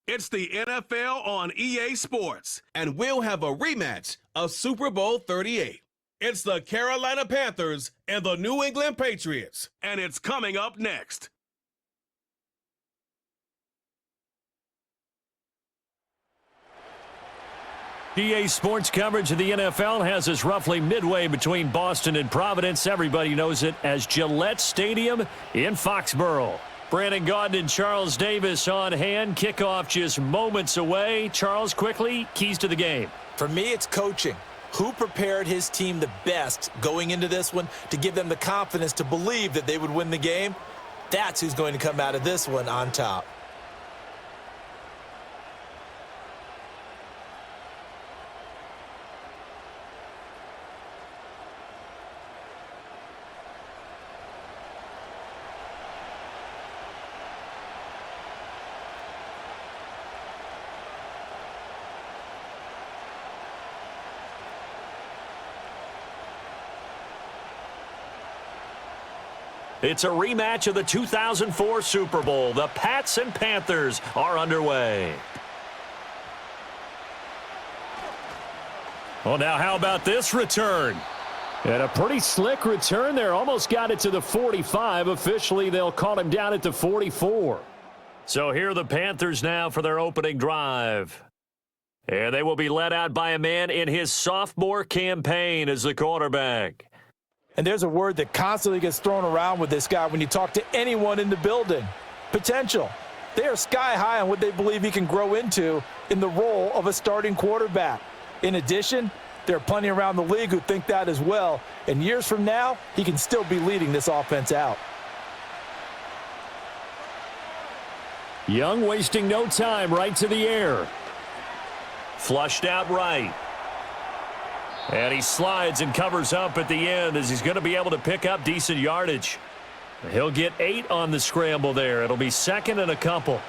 It's the NFL on EA Sports, and we'll have a rematch of Super Bowl 38. It's the Carolina Panthers and the New England Patriots, and it's coming up next. EA Sports coverage of the NFL has us roughly midway between Boston and Providence. Everybody knows it as Gillette Stadium in Foxborough. Brandon Gaudin and Charles Davis on hand. Kickoff just moments away. Charles, quickly, keys to the game. For me, it's coaching. Who prepared his team the best going into this one to give them the confidence to believe that they would win the game? That's who's going to come out of this one on top. It's a rematch of the 2004 Super Bowl. The Pats and Panthers are underway. Well, now how about this return? And a pretty slick return there. Almost got it to the 45. Officially, they'll call him down at the 44. So here are the Panthers now for their opening drive. And they will be led out by a man in his sophomore campaign as the quarterback. And there's a word that constantly gets thrown around with this guy when you talk to anyone in the building. Potential. They are sky high on what they believe he can grow into in the role of a starting quarterback. In addition, there are plenty around the league who think that as well. And years from now, he can still be leading this offense out. Young wasting no time, right to the air. Flushed out right. And he slides and covers up at the end as he's going to be able to pick up decent yardage. He'll get 8 on the scramble there. It'll be second and a couple.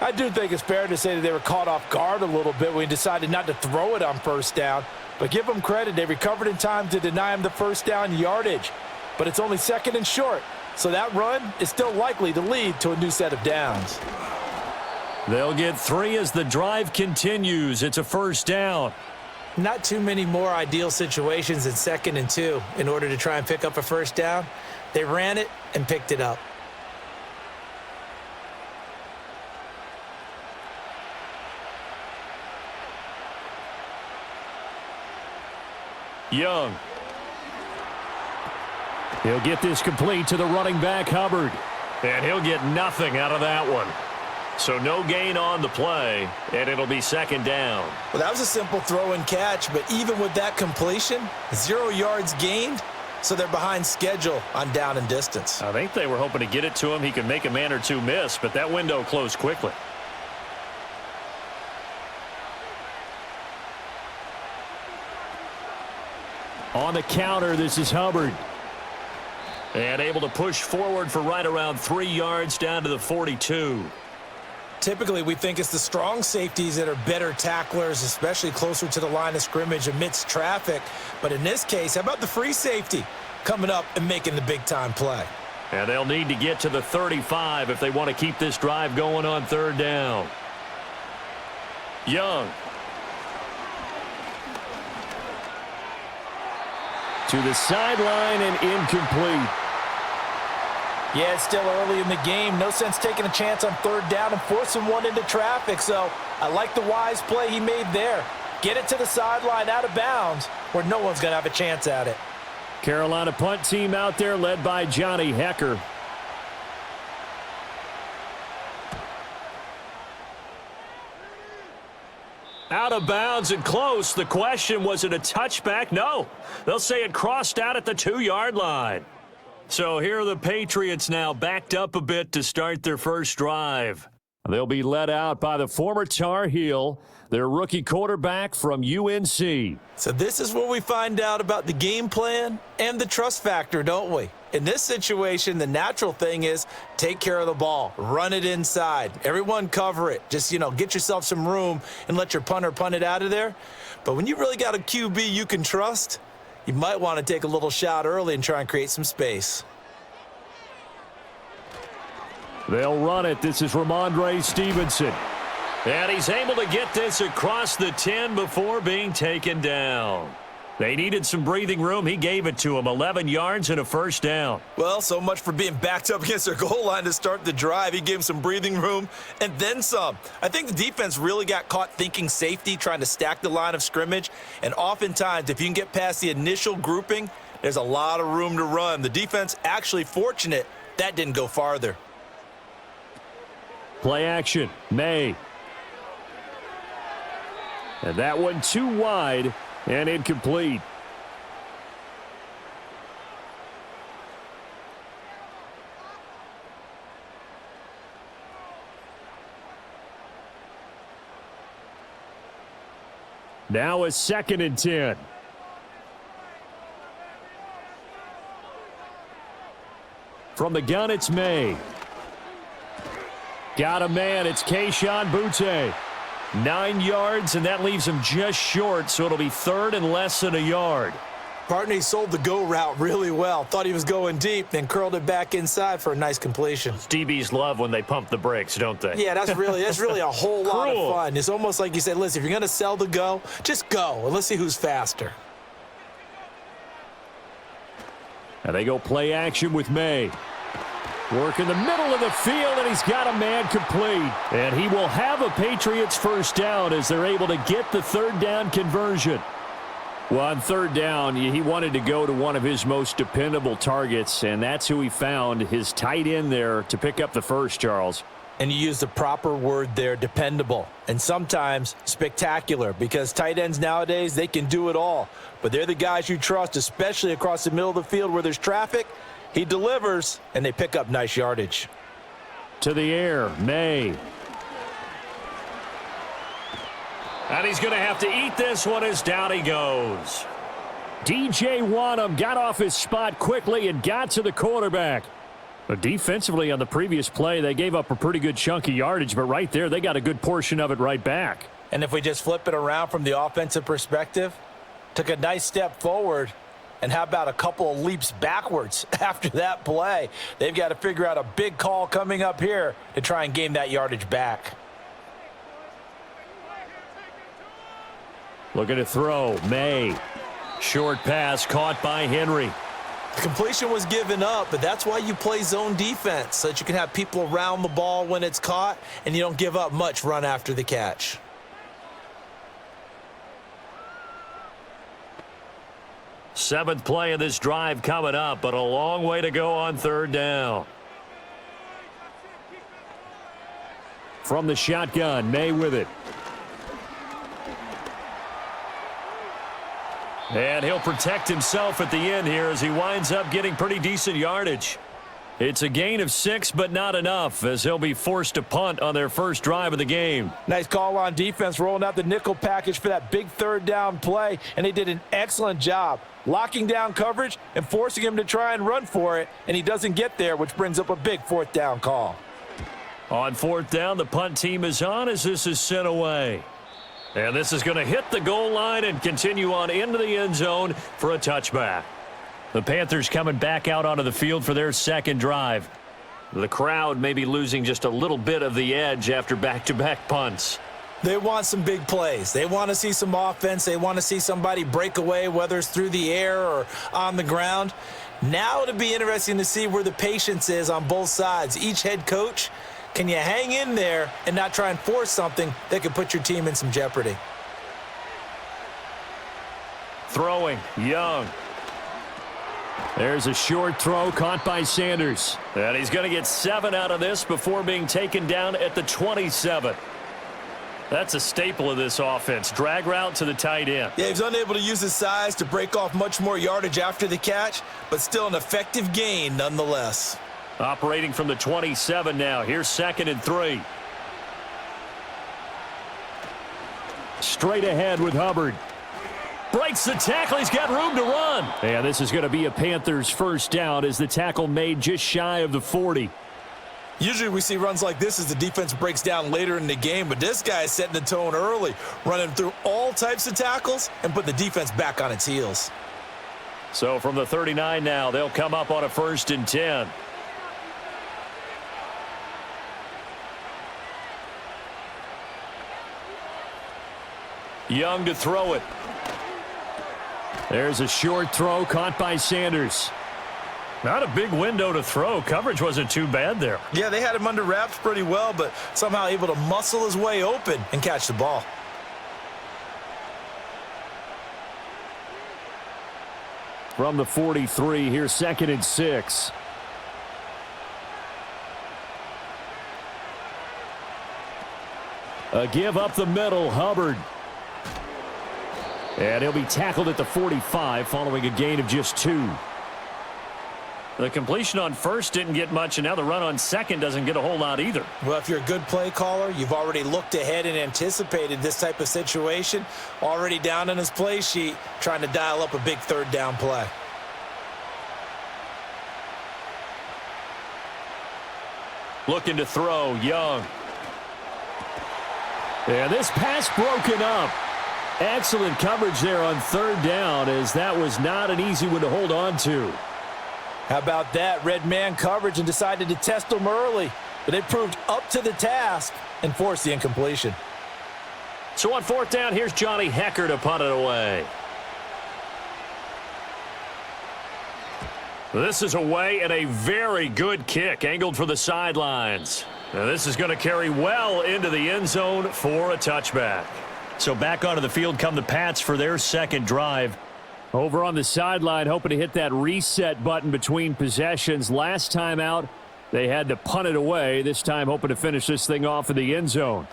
I do think it's fair to say that they were caught off guard a little bit when he decided not to throw it on first down. But give them credit. They recovered in time to deny him the first down yardage. But it's only second and short. So that run is still likely to lead to a new set of downs. They'll get 3 as the drive continues. It's a first down. Not too many more ideal situations in 2nd and 2 in order to try and pick up a first down. They ran it and picked it up. Young. He'll get this complete to the running back, Hubbard. And he'll get nothing out of that one. So no gain on the play, and it'll be second down. Well, that was a simple throw and catch, but even with that completion, 0 yards gained, so they're behind schedule on down and distance. I think they were hoping to get it to him. He could make a man or two miss, but that window closed quickly. On the counter, this is Hubbard. And able to push forward for right around 3 yards down to the 42. Typically, we think it's the strong safeties that are better tacklers, especially closer to the line of scrimmage amidst traffic. But in this case, how about the free safety coming up and making the big-time play? And they'll need to get to the 35 if they want to keep this drive going on third down. Young. To the sideline and incomplete. Yeah, it's still early in the game. No sense taking a chance on third down and forcing one into traffic. So I like the wise play he made there. Get it to the sideline out of bounds where no one's going to have a chance at it. Carolina punt team out there led by Johnny Hecker. Out of bounds and close. The question, was it a touchback? No. They'll say it crossed out at the 2-yard line. So here are the Patriots now backed up a bit to start their first drive. They'll be led out by the former Tar Heel, their rookie quarterback from UNC. So this is where we find out about the game plan and the trust factor, don't we? In this situation, the natural thing is take care of the ball, run it inside. Everyone cover it. Just, get yourself some room and let your punter punt it out of there. But when you really got a QB you can trust, you might want to take a little shot early and try and create some space. They'll run it. This is Ramondre Stevenson. And he's able to get this across the 10 before being taken down. They needed some breathing room. He gave it to them. 11 yards and a first down. Well, so much for being backed up against their goal line to start the drive. He gave them some breathing room and then some. I think the defense really got caught thinking safety, trying to stack the line of scrimmage. And oftentimes, if you can get past the initial grouping, there's a lot of room to run. The defense actually fortunate that didn't go farther. Play action. May. And that one too wide and incomplete. Now a 2nd and 10. From the gun, it's May. Got a man. It's Kayshon Boutte. 9 yards, and that leaves him just short, so it'll be 3rd and less than a yard. Partner, he sold the go route really well. Thought he was going deep, then curled it back inside for a nice completion. DBs love when they pump the brakes, don't they? Yeah, that's really a whole lot of fun. It's almost like you said, listen, if you're going to sell the go, just go, and let's see who's faster. And they go play action with May. Work in the middle of the field, and he's got a man complete. And he will have a Patriots first down as they're able to get the 3rd down conversion. Well, on 3rd down, he wanted to go to one of his most dependable targets, and that's who he found, his tight end there, to pick up the first, Charles. And you use the proper word there, dependable, and sometimes spectacular, because tight ends nowadays, they can do it all. But they're the guys you trust, especially across the middle of the field where there's traffic. He delivers, and they pick up nice yardage. To the air, May. And he's going to have to eat this one as down he goes. DJ Wanham got off his spot quickly and got to the quarterback. But defensively on the previous play, they gave up a pretty good chunk of yardage, but right there, they got a good portion of it right back. And if we just flip it around from the offensive perspective, took a nice step forward. And how about a couple of leaps backwards after that play? They've got to figure out a big call coming up here to try and gain that yardage back. Looking to throw, May. Short pass caught by Henry. The completion was given up, but that's why you play zone defense, so that you can have people around the ball when it's caught, and you don't give up much run after the catch. Seventh play of this drive coming up, but a long way to go on 3rd down. From the shotgun, May with it. And he'll protect himself at the end here as he winds up getting pretty decent yardage. It's a gain of 6, but not enough, as he'll be forced to punt on their first drive of the game. Nice call on defense, rolling out the nickel package for that big 3rd down play, and they did an excellent job locking down coverage and forcing him to try and run for it, and he doesn't get there, which brings up a big 4th down call. On 4th down, the punt team is on as this is sent away. And this is going to hit the goal line and continue on into the end zone for a touchback. The Panthers coming back out onto the field for their 2nd drive. The crowd may be losing just a little bit of the edge after back-to-back punts. They want some big plays. They want to see some offense. They want to see somebody break away, whether it's through the air or on the ground. Now it'll be interesting to see where the patience is on both sides. Each head coach, can you hang in there and not try and force something that could put your team in some jeopardy? Throwing, Young. There's a short throw caught by Sanders. And he's going to get 7 out of this before being taken down at the 27. That's a staple of this offense. Drag route to the tight end. Yeah, he's unable to use his size to break off much more yardage after the catch, but still an effective gain nonetheless. Operating from the 27 now. Here's 2nd and 3. Straight ahead with Hubbard. Breaks the tackle. He's got room to run. And this is going to be a Panthers first down as the tackle made just shy of the 40. Usually we see runs like this as the defense breaks down later in the game, but this guy is setting the tone early, running through all types of tackles and put the defense back on its heels. So from the 39 now, they'll come up on a 1st and 10. Young to throw it. There's a short throw caught by Sanders. Not a big window to throw. Coverage wasn't too bad there. Yeah, they had him under wraps pretty well, but somehow able to muscle his way open and catch the ball. From the 43, here's 2nd and 6. A give up the middle, Hubbard. And he'll be tackled at the 45 following a gain of just 2. The completion on first didn't get much, and now the run on second doesn't get a whole lot either. Well, if you're a good play caller, you've already looked ahead and anticipated this type of situation. Already down on his play sheet, trying to dial up a big 3rd down play. Looking to throw, Young. And this pass broken up. Excellent coverage there on 3rd down, as that was not an easy one to hold on to. How about that? Red man coverage and decided to test them early. But they proved up to the task and forced the incompletion. So on 4th down, here's Johnny Hecker to punt it away. This is away and a very good kick angled for the sidelines. Now this is going to carry well into the end zone for a touchback. So back onto the field come the Pats for their 2nd drive. Over on the sideline, hoping to hit that reset button between possessions. Last time out, they had to punt it away. This time hoping to finish this thing off in the end zone.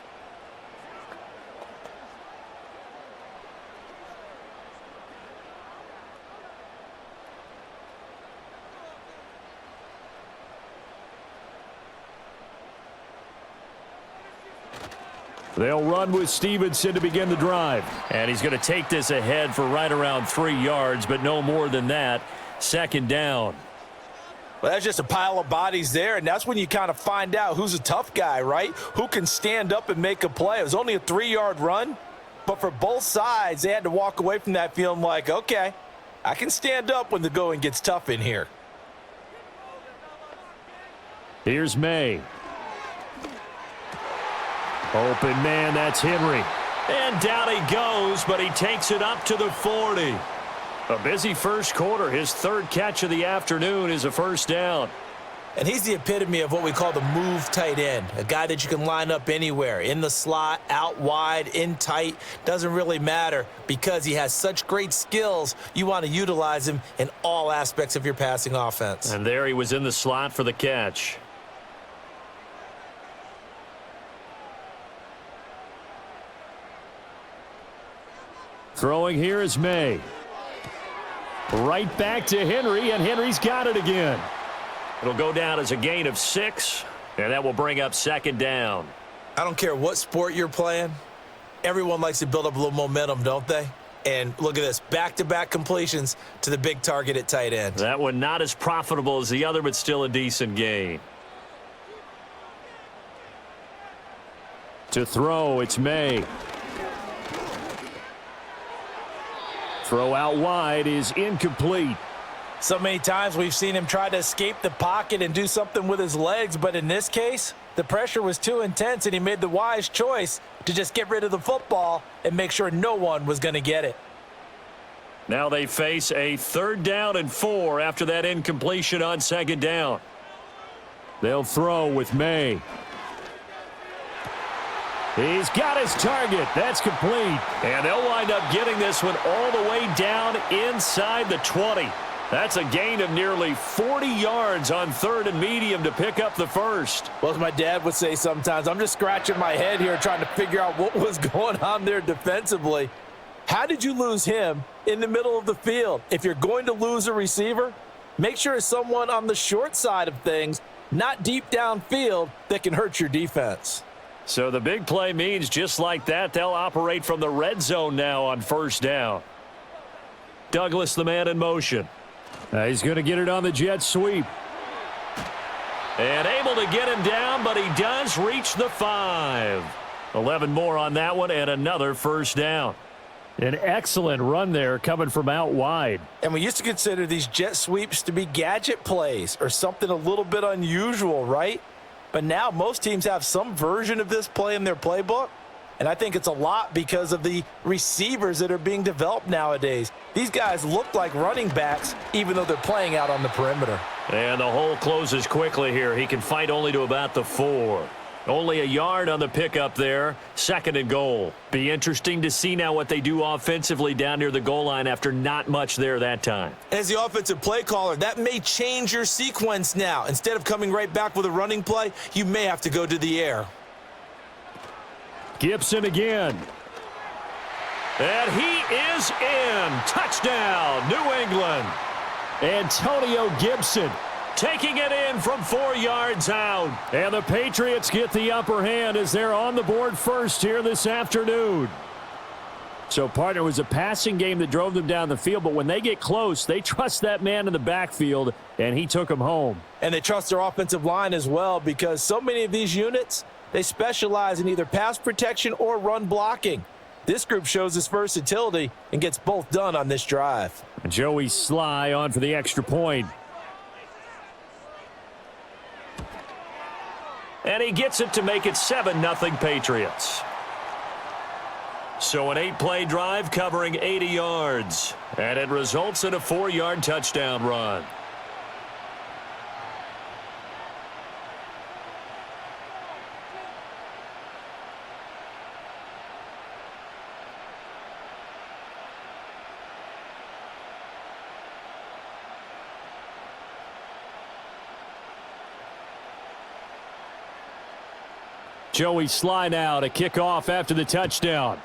They'll run with Stevenson to begin the drive. And he's going to take this ahead for right around 3 yards, but no more than that. 2nd down. Well, that's just a pile of bodies there, and that's when you kind of find out who's a tough guy, right? Who can stand up and make a play. It was only a 3-yard run, but for both sides, they had to walk away from that feeling like, okay, I can stand up when the going gets tough in here. Here's May. Open man, that's Henry. And down he goes, but he takes it up to the 40. A busy first quarter. His 3rd catch of the afternoon is a 1st down. And he's the epitome of what we call the move tight end, a guy that you can line up anywhere, in the slot, out wide, in tight, doesn't really matter because he has such great skills. You want to utilize him in all aspects of your passing offense. And there he was in the slot for the catch. Throwing here is May. Right back to Henry, and Henry's got it again. It'll go down as a gain of 6, and that will bring up 2nd down. I don't care what sport you're playing. Everyone likes to build up a little momentum, don't they? And look at this, back-to-back completions to the big target at tight end. That one not as profitable as the other, but still a decent gain. To throw, it's May. Throw out wide is incomplete. So many times we've seen him try to escape the pocket and do something with his legs, but in this case, the pressure was too intense and he made the wise choice to just get rid of the football and make sure no one was going to get it. Now they face a 3rd down and 4 after that incompletion on 2nd down. They'll throw with May. He's got his target. That's complete. And they'll wind up getting this one all the way down inside the 20. That's a gain of nearly 40 yards on 3rd and medium to pick up the 1st. Well, as my dad would say sometimes, I'm just scratching my head here trying to figure out what was going on there defensively. How did you lose him in the middle of the field? If you're going to lose a receiver, make sure it's someone on the short side of things, not deep downfield, that can hurt your defense. So the big play means just like that, they'll operate from the red zone now on 1st down. Douglas, the man in motion. He's going to get it on the jet sweep. And able to get him down, but he does reach the 5. 11 more on that one and another 1st down. An excellent run there coming from out wide. And we used to consider these jet sweeps to be gadget plays or something a little bit unusual, right? But now most teams have some version of this play in their playbook. And I think it's a lot because of the receivers that are being developed nowadays. These guys look like running backs, even though they're playing out on the perimeter. And the hole closes quickly here. He can fight only to about the 4. Only a yard on the pickup there. 2nd and goal. Be interesting to see now what they do offensively down near the goal line after not much there that time. As the offensive play caller, that may change your sequence now. Instead of coming right back with a running play, you may have to go to the air. Gibson again. And he is in. Touchdown, New England. Antonio Gibson taking it in from 4 yards out. And the Patriots get the upper hand as they're on the board first here this afternoon. So, partner, it was a passing game that drove them down the field, but when they get close, they trust that man in the backfield, and he took them home. And they trust their offensive line as well, because so many of these units, they specialize in either pass protection or run blocking. This group shows its versatility and gets both done on this drive. Joey Sly on for the extra point. And he gets it to make it 7-0 Patriots. So an 8-play drive covering 80 yards. And it results in a 4-yard touchdown run. Joey Sly now to kick off after the touchdown.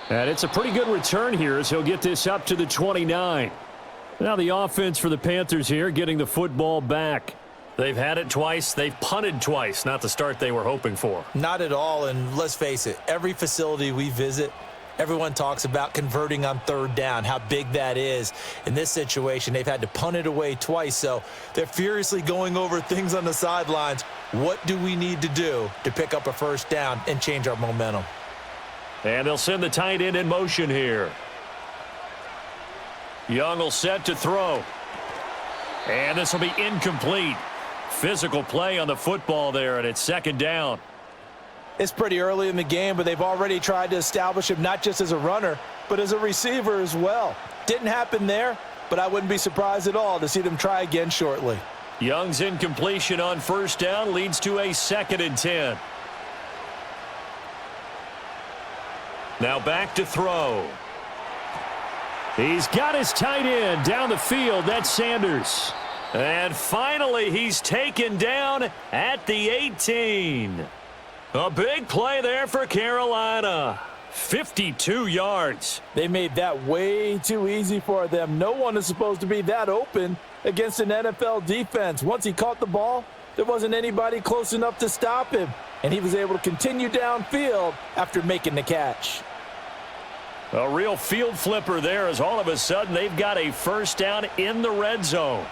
And it's a pretty good return here as he'll get this up to the 29. Now the offense for the Panthers here getting the football back. They've had it twice. They've punted twice. Not the start they were hoping for. Not at all, and let's face it, every facility we visit, everyone talks about converting on 3rd down, how big that is. In this situation, they've had to punt it away twice, so they're furiously going over things on the sidelines. What do we need to do to pick up a 1st down and change our momentum? And they'll send the tight end in motion here. Young will set to throw. And this will be incomplete. Physical play on the football there, and it's 2nd down. It's pretty early in the game, but they've already tried to establish him not just as a runner, but as a receiver as well. Didn't happen there, but I wouldn't be surprised at all to see them try again shortly. Young's incompletion on 1st down leads to a 2nd and 10. Now back to throw. He's got his tight end down the field. That's Sanders. And finally, he's taken down at the 18. A big play there for Carolina. 52 yards. They made that way too easy for them. No one is supposed to be that open against an NFL defense. Once he caught the ball, there wasn't anybody close enough to stop him, and he was able to continue downfield after making the catch. A real field flipper there as all of a sudden they've got a 1st down in the red zone.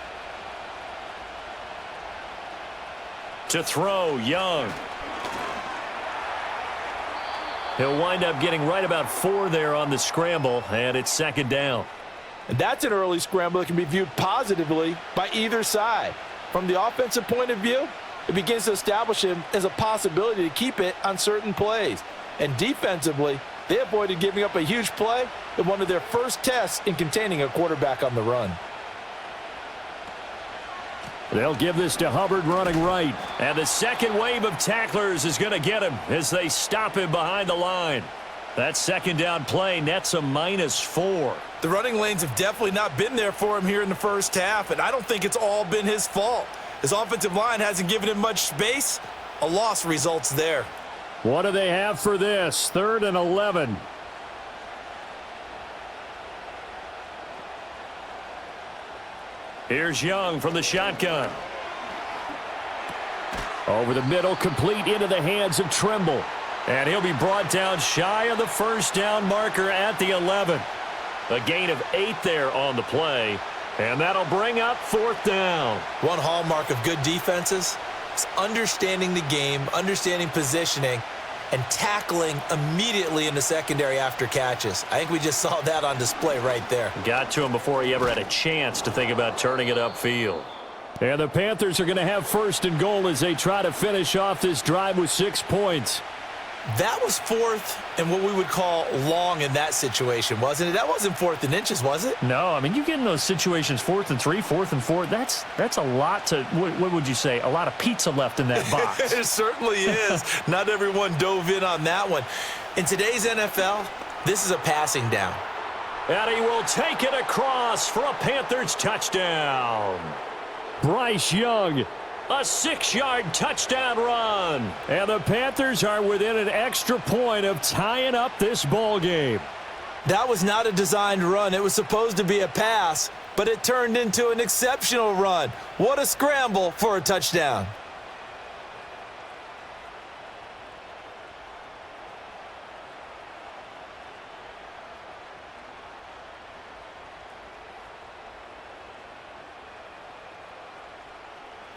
To throw, Young. He'll wind up getting right about 4 there on the scramble, and it's 2nd down. And that's an early scramble that can be viewed positively by either side. From the offensive point of view, it begins to establish him as a possibility to keep it on certain plays. And defensively, they avoided giving up a huge play in one of their first tests in containing a quarterback on the run. They'll give this to Hubbard running right. And the second wave of tacklers is going to get him as they stop him behind the line. That 2nd down play nets a -4. The running lanes have definitely not been there for him here in the first half, and I don't think it's all been his fault. His offensive line hasn't given him much space. A loss results there. What do they have for this? 3rd and 11. Here's Young from the shotgun. Over the middle, complete into the hands of Trimble. And he'll be brought down shy of the 1st down marker at the 11. A gain of 8 there on the play. And that'll bring up 4th down. One hallmark of good defenses is understanding the game, understanding positioning, and tackling immediately in the secondary after catches. I think we just saw that on display right there. Got to him before he ever had a chance to think about turning it upfield. And the Panthers are going to have first and goal as they try to finish off this drive with 6 points. That was fourth and what we would call long in that situation, wasn't it? That wasn't fourth and inches, was it? No, I mean, you get in those situations 4th and 3, 4th and 4. That's a lot to, what would you say, a lot of pizza left in that box. It certainly is. Not everyone dove in on that one. In today's NFL, this is a passing down. And he will take it across for a Panthers touchdown. Bryce Young, a 6-yard touchdown run. And the Panthers are within an extra point of tying up this ball game. That was not a designed run. It was supposed to be a pass, but it turned into an exceptional run. What a scramble for a touchdown.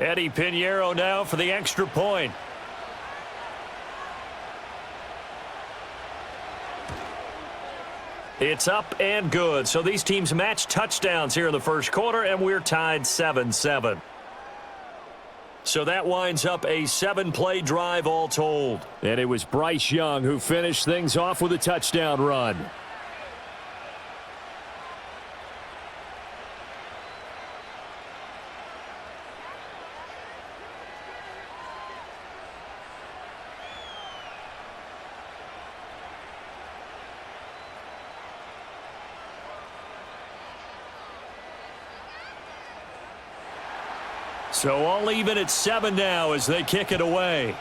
Eddie Pinheiro now for the extra point. It's up and good. So these teams match touchdowns here in the first quarter, and we're tied 7-7. So that winds up a 7-play drive all told. And it was Bryce Young who finished things off with a touchdown run. So all even at 7 now as they kick it away.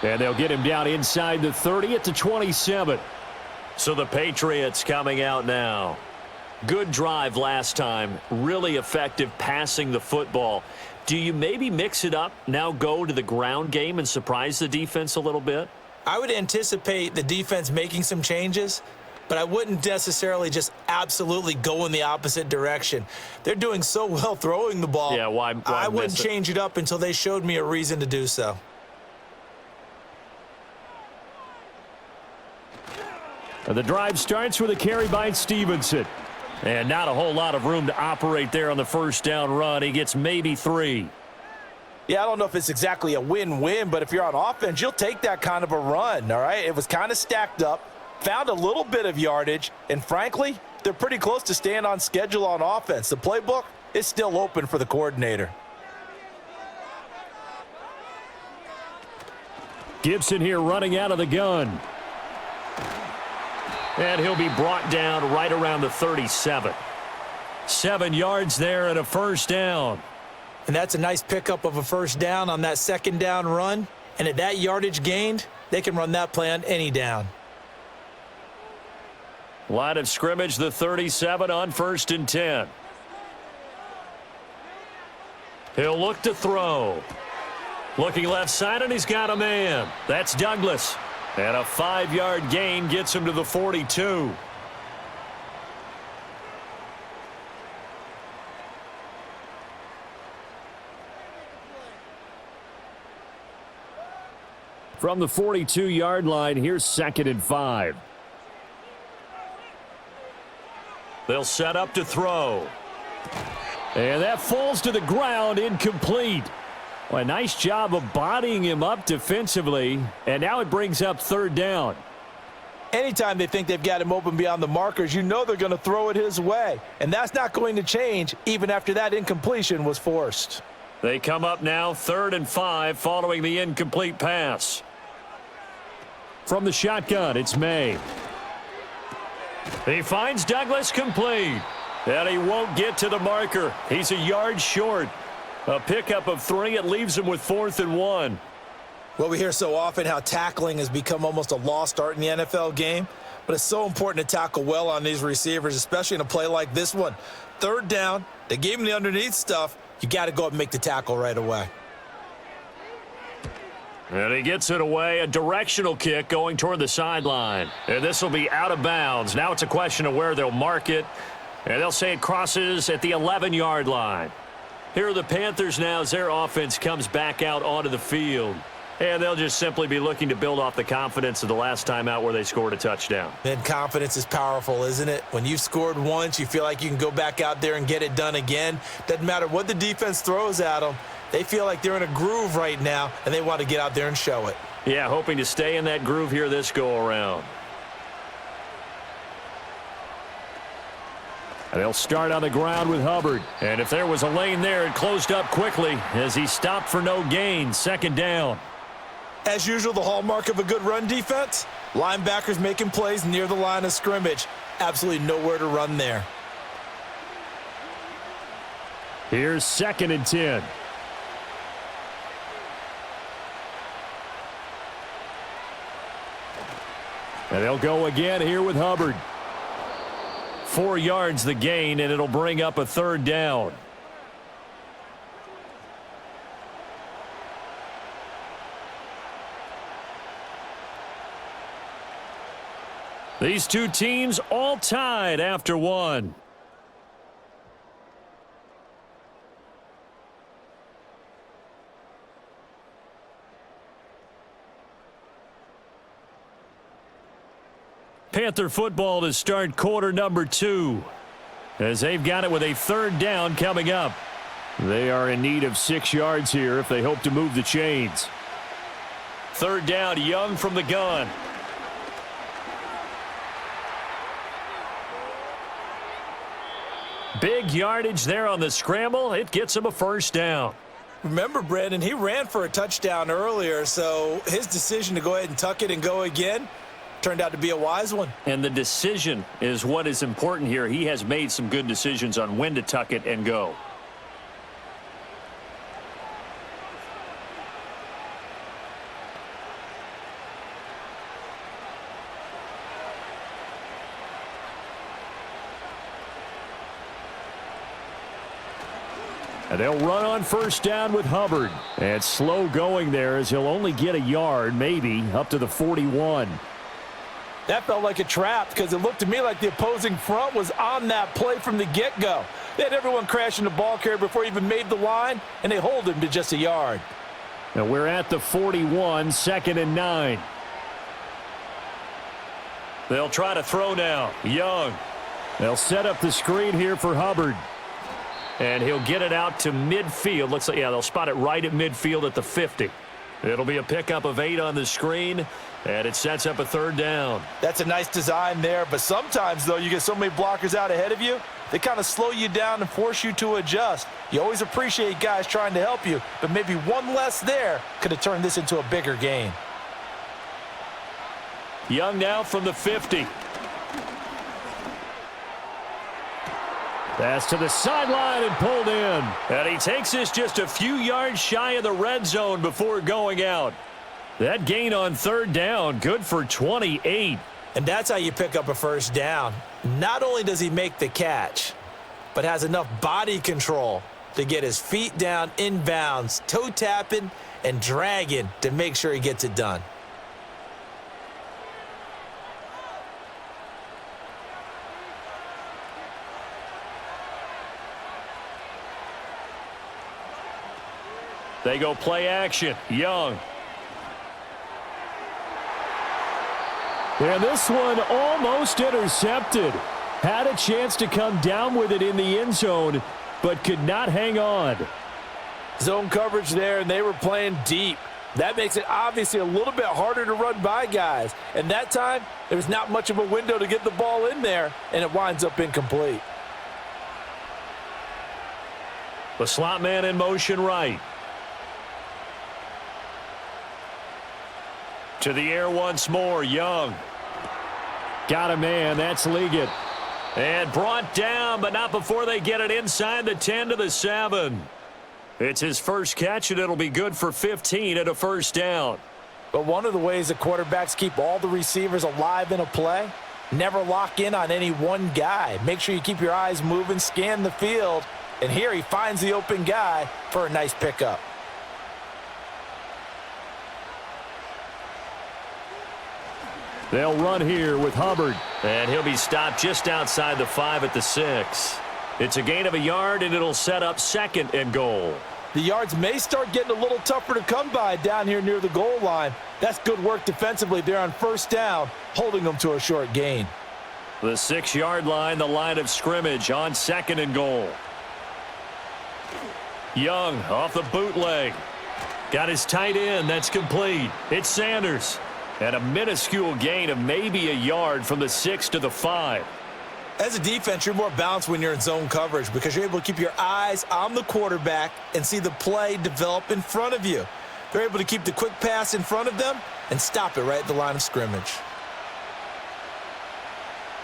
And they'll get him down inside the 30 at the 27. So the Patriots coming out now. Good drive last time. Really effective passing the football. Do you maybe mix it up, now go to the ground game and surprise the defense a little bit? I would anticipate the defense making some changes, but I wouldn't necessarily just absolutely go in the opposite direction. They're doing so well throwing the ball. Yeah, why I wouldn't change it up until they showed me a reason to do so. The drive starts with a carry by Stevenson. And not a whole lot of room to operate there on the first down run. He gets maybe 3. Yeah, I don't know if it's exactly a win-win, but if you're on offense, you'll take that kind of a run, all right? It was kind of stacked up. Found a little bit of yardage, and frankly, they're pretty close to staying on schedule on offense. The playbook is still open for the coordinator. Gibson here running out of the gun. And he'll be brought down right around the 37. 7 yards there and a first down. And that's a nice pickup of a first down on that second down run. And at that yardage gained, they can run that play on any down. Line of scrimmage, the 37 on 1st and 10. He'll look to throw. Looking left side, and he's got a man. That's Douglas. And a 5-yard gain gets him to the 42. From the 42-yard line, here's 2nd and 5. They'll set up to throw. And that falls to the ground, incomplete. Well, a nice job of bodying him up defensively, and now it brings up 3rd down. Anytime they think they've got him open beyond the markers, you know they're going to throw it his way. And that's not going to change even after that incompletion was forced. They come up now 3rd and 5 following the incomplete pass. From the shotgun, it's May. He finds Douglas complete. And he won't get to the marker. He's a yard short. A pickup of 3. It leaves him with 4th and 1. Well, we hear so often how tackling has become almost a lost art in the NFL game. But it's so important to tackle well on these receivers, especially in a play like this one. 3rd down, they gave him the underneath stuff. You got to go up and make the tackle right away. And he gets it away, a directional kick going toward the sideline. And this will be out of bounds. Now it's a question of where they'll mark it. And they'll say it crosses at the 11-yard line. Here are the Panthers now as their offense comes back out onto the field. And they'll just simply be looking to build off the confidence of the last time out where they scored a touchdown. And confidence is powerful, isn't it? When you've scored once, you feel like you can go back out there and get it done again. Doesn't matter what the defense throws at them. They feel like they're in a groove right now, and they want to get out there and show it. Yeah, hoping to stay in that groove here this go-around. And they'll start on the ground with Hubbard. And if there was a lane there, it closed up quickly as he stopped for no gain. Second down. As usual, the hallmark of a good run defense, linebackers making plays near the line of scrimmage. Absolutely nowhere to run there. Here's 2nd and 10. And they'll go again here with Hubbard. 4 yards the gain, and it'll bring up a 3rd down. These two teams all tied after one. Panther football to start quarter number 2 as they've got it with a 3rd down coming up. They are in need of 6 yards here if they hope to move the chains. 3rd down, Young from the gun. Big yardage there on the scramble. It gets him a 1st down. Remember, Brandon, he ran for a touchdown earlier, so his decision to go ahead and tuck it and go again turned out to be a wise one. And the decision is what is important here. He has made some good decisions on when to tuck it and go. And they'll run on 1st down with Hubbard. And slow going there as he'll only get a yard, maybe, up to the 41. That felt like a trap because it looked to me like the opposing front was on that play from the get-go. They had everyone crashing the ball carrier before he even made the line, and they hold him to just a yard. And we're at the 41, 2nd and 9. They'll try to throw now. Young. They'll set up the screen here for Hubbard. And he'll get it out to midfield. Looks like, yeah, they'll spot it right at midfield at the 50. It'll be a pickup of 8 on the screen, and it sets up a 3rd down. That's a nice design there, but sometimes, though, you get so many blockers out ahead of you, they kind of slow you down and force you to adjust. You always appreciate guys trying to help you, but maybe one less there could have turned this into a bigger gain. Young now from the 50. Pass to the sideline and pulled in. And he takes this just a few yards shy of the red zone before going out. That gain on 3rd down, good for 28. And that's how you pick up a 1st down. Not only does he make the catch, but has enough body control to get his feet down inbounds, toe tapping and dragging to make sure he gets it done. They go play action. Young. And this one almost intercepted. Had a chance to come down with it in the end zone, but could not hang on. Zone coverage there, and they were playing deep. That makes it obviously a little bit harder to run by guys. And that time, there was not much of a window to get the ball in there, and it winds up incomplete. The slot man in motion right. To the air once more, Young. Got a man, that's Liggett. And brought down, but not before they get it inside the 10 to the 7. It's his first catch, and it'll be good for 15 at a 1st down. But one of the ways that quarterbacks keep all the receivers alive in a play, never lock in on any one guy. Make sure you keep your eyes moving, scan the field, and here he finds the open guy for a nice pickup. They'll run here with Hubbard. And he'll be stopped just outside the 5 at the 6. It's a gain of a yard, and it'll set up 2nd and goal. The yards may start getting a little tougher to come by down here near the goal line. That's good work defensively there on first down, holding them to a short gain. The 6-yard line, the line of scrimmage on 2nd and goal. Young off the bootleg. Got his tight end. That's complete. It's Sanders. And a minuscule gain of maybe a yard from the 6 to the 5. As a defense, you're more balanced when you're in zone coverage because you're able to keep your eyes on the quarterback and see the play develop in front of you. They're able to keep the quick pass in front of them and stop it right at the line of scrimmage.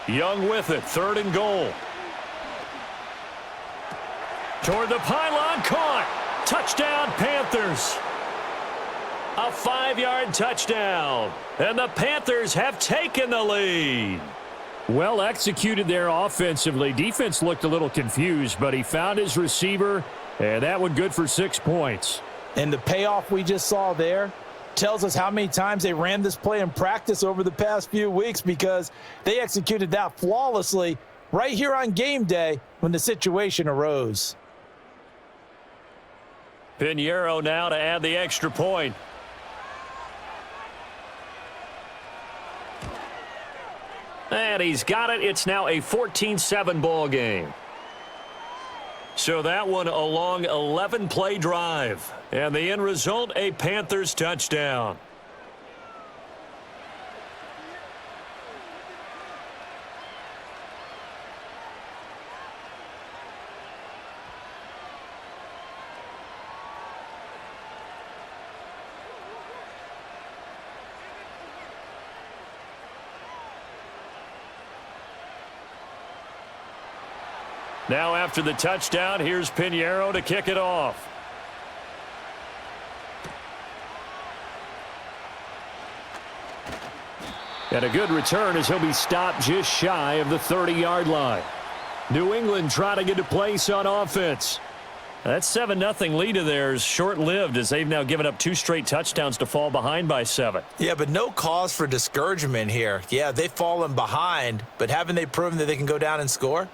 Young with it, 3rd and goal. Toward the pylon, caught. Touchdown, Panthers. A 5-yard touchdown. And the Panthers have taken the lead. Well executed there offensively. Defense looked a little confused, but he found his receiver, and that one good for 6 points. And the payoff we just saw there tells us how many times they ran this play in practice over the past few weeks because they executed that flawlessly right here on game day when the situation arose. Pinheiro now to add the extra point. And he's got it. It's now a 14-7 ball game. So that one a long 11-play drive. And the end result, a Panthers touchdown. Now after the touchdown, here's Pinheiro to kick it off. And a good return as he'll be stopped just shy of the 30-yard line. New England trying to get a place on offense. That 7-0 lead of theirs short-lived as they've now given up 2 straight touchdowns to fall behind by 7. Yeah, but no cause for discouragement here. Yeah, they've fallen behind, but haven't they proven that they can go down and score?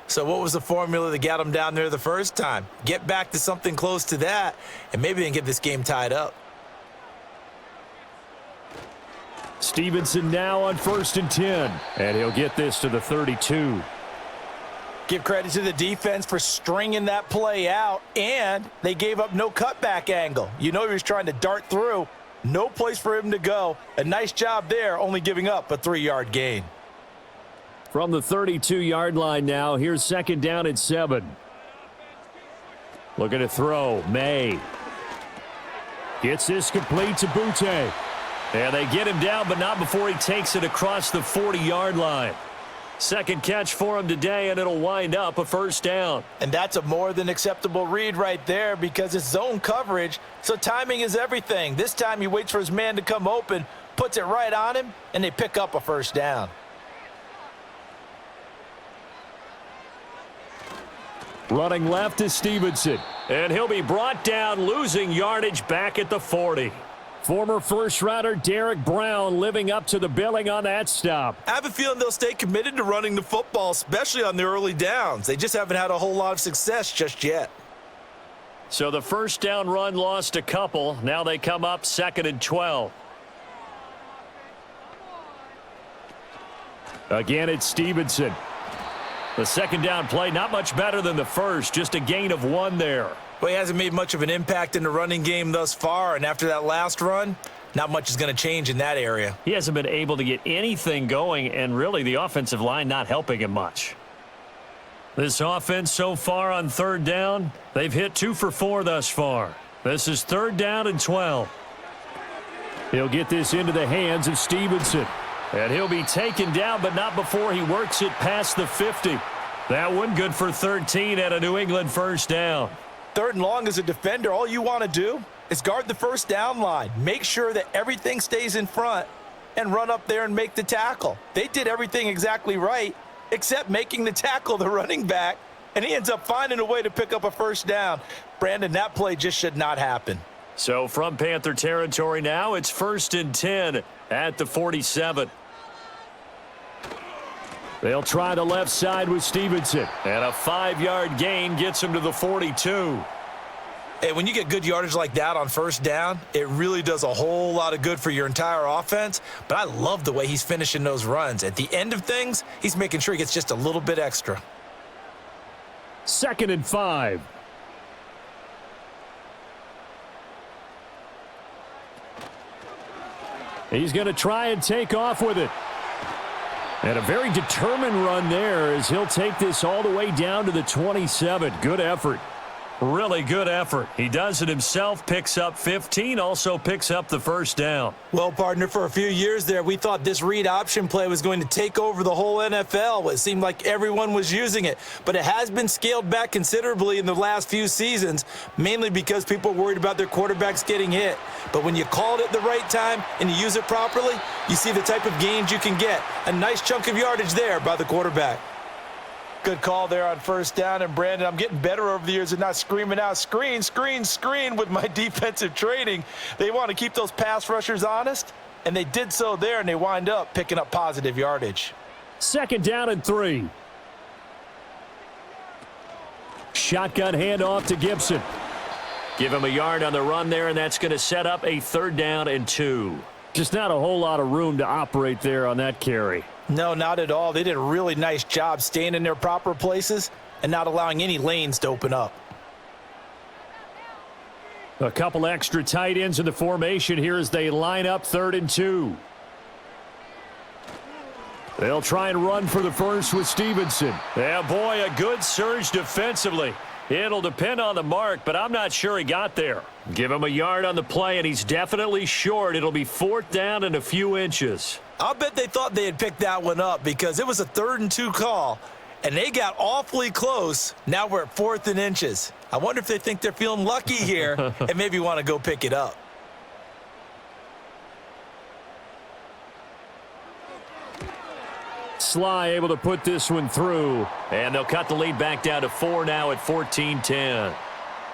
So what was the formula that got them down there the first time? Get back to something close to that, and maybe they can get this game tied up. Stevenson now on 1st and 10, and he'll get this to the 32. Give credit to the defense for stringing that play out, and they gave up no cutback angle. You know he was trying to dart through. No place for him to go. A nice job there, only giving up a 3-yard gain. From the 32-yard line now, here's 2nd down and 7. Looking to throw, May. Gets this complete to Butte. And they get him down, but not before he takes it across the 40-yard line. Second catch for him today, and it'll wind up a 1st down. And that's a more than acceptable read right there because it's zone coverage, so timing is everything. This time he waits for his man to come open, puts it right on him, and they pick up a 1st down. Running left is Stevenson, and he'll be brought down, losing yardage back at the 40. Former first-rounder Derek Brown living up to the billing on that stop. I have a feeling they'll stay committed to running the football, especially on the early downs. They just haven't had a whole lot of success just yet. So the 1st down run lost a couple. Now they come up 2nd and 12. Again, it's Stevenson. The 2nd down play, not much better than the first, just a gain of 1 there. Well, he hasn't made much of an impact in the running game thus far, and after that last run, not much is going to change in that area. He hasn't been able to get anything going, and really the offensive line not helping him much. This offense so far on 3rd down, they've hit 2 for 4 thus far. This is 3rd down and 12. He'll get this into the hands of Stevenson. And he'll be taken down, but not before he works it past the 50. That one good for 13 at a New England 1st down. 3rd and long as a defender, all you want to do is guard the 1st down line. Make sure that everything stays in front and run up there and make the tackle. They did everything exactly right except making the tackle the running back, and he ends up finding a way to pick up a 1st down. Brandon, that play just should not happen. So from Panther territory now, it's 1st and 10 at the 47. They'll try the left side with Stevenson. And a 5-yard gain gets him to the 42. Hey, when you get good yardage like that on first down, it really does a whole lot of good for your entire offense. But I love the way he's finishing those runs. At the end of things, he's making sure he gets just a little bit extra. 2nd and 5. He's going to try and take off with it. And a very determined run there as he'll take this all the way down to the 27. Good effort. Really good effort. He does it himself, picks up 15, also picks up the first down. Well, partner, for a few years there, we thought this read option play was going to take over the whole NFL. It seemed like everyone was using it, but it has been scaled back considerably in the last few seasons, mainly because people are worried about their quarterbacks getting hit. But when you call it at the right time and you use it properly, you see the type of gains you can get. A nice chunk of yardage there by the quarterback. Good call there on first down. And, Brandon, I'm getting better over the years at not screaming out screen, screen, screen with my defensive training. They want to keep those pass rushers honest, and they did so there, and they wind up picking up positive yardage. 2nd down and 3. Shotgun handoff to Gibson. Give him a yard on the run there, and that's going to set up a 3rd down and 2. Just not a whole lot of room to operate there on that carry. No, not at all. They did a really nice job staying in their proper places and not allowing any lanes to open up. A couple extra tight ends in the formation here as they line up 3rd and 2. They'll try and run for the first with Stevenson. Yeah, boy, a good surge defensively. It'll depend on the mark, but I'm not sure he got there. Give him a yard on the play, and he's definitely short. It'll be 4th down and a few inches. I'll bet they thought they had picked that one up because it was a 3rd and 2 call, and they got awfully close. Now we're at 4th and inches. I wonder if they think they're feeling lucky here and maybe want to go pick it up. Sly able to put this one through, and they'll cut the lead back down to 4 now at 14-10.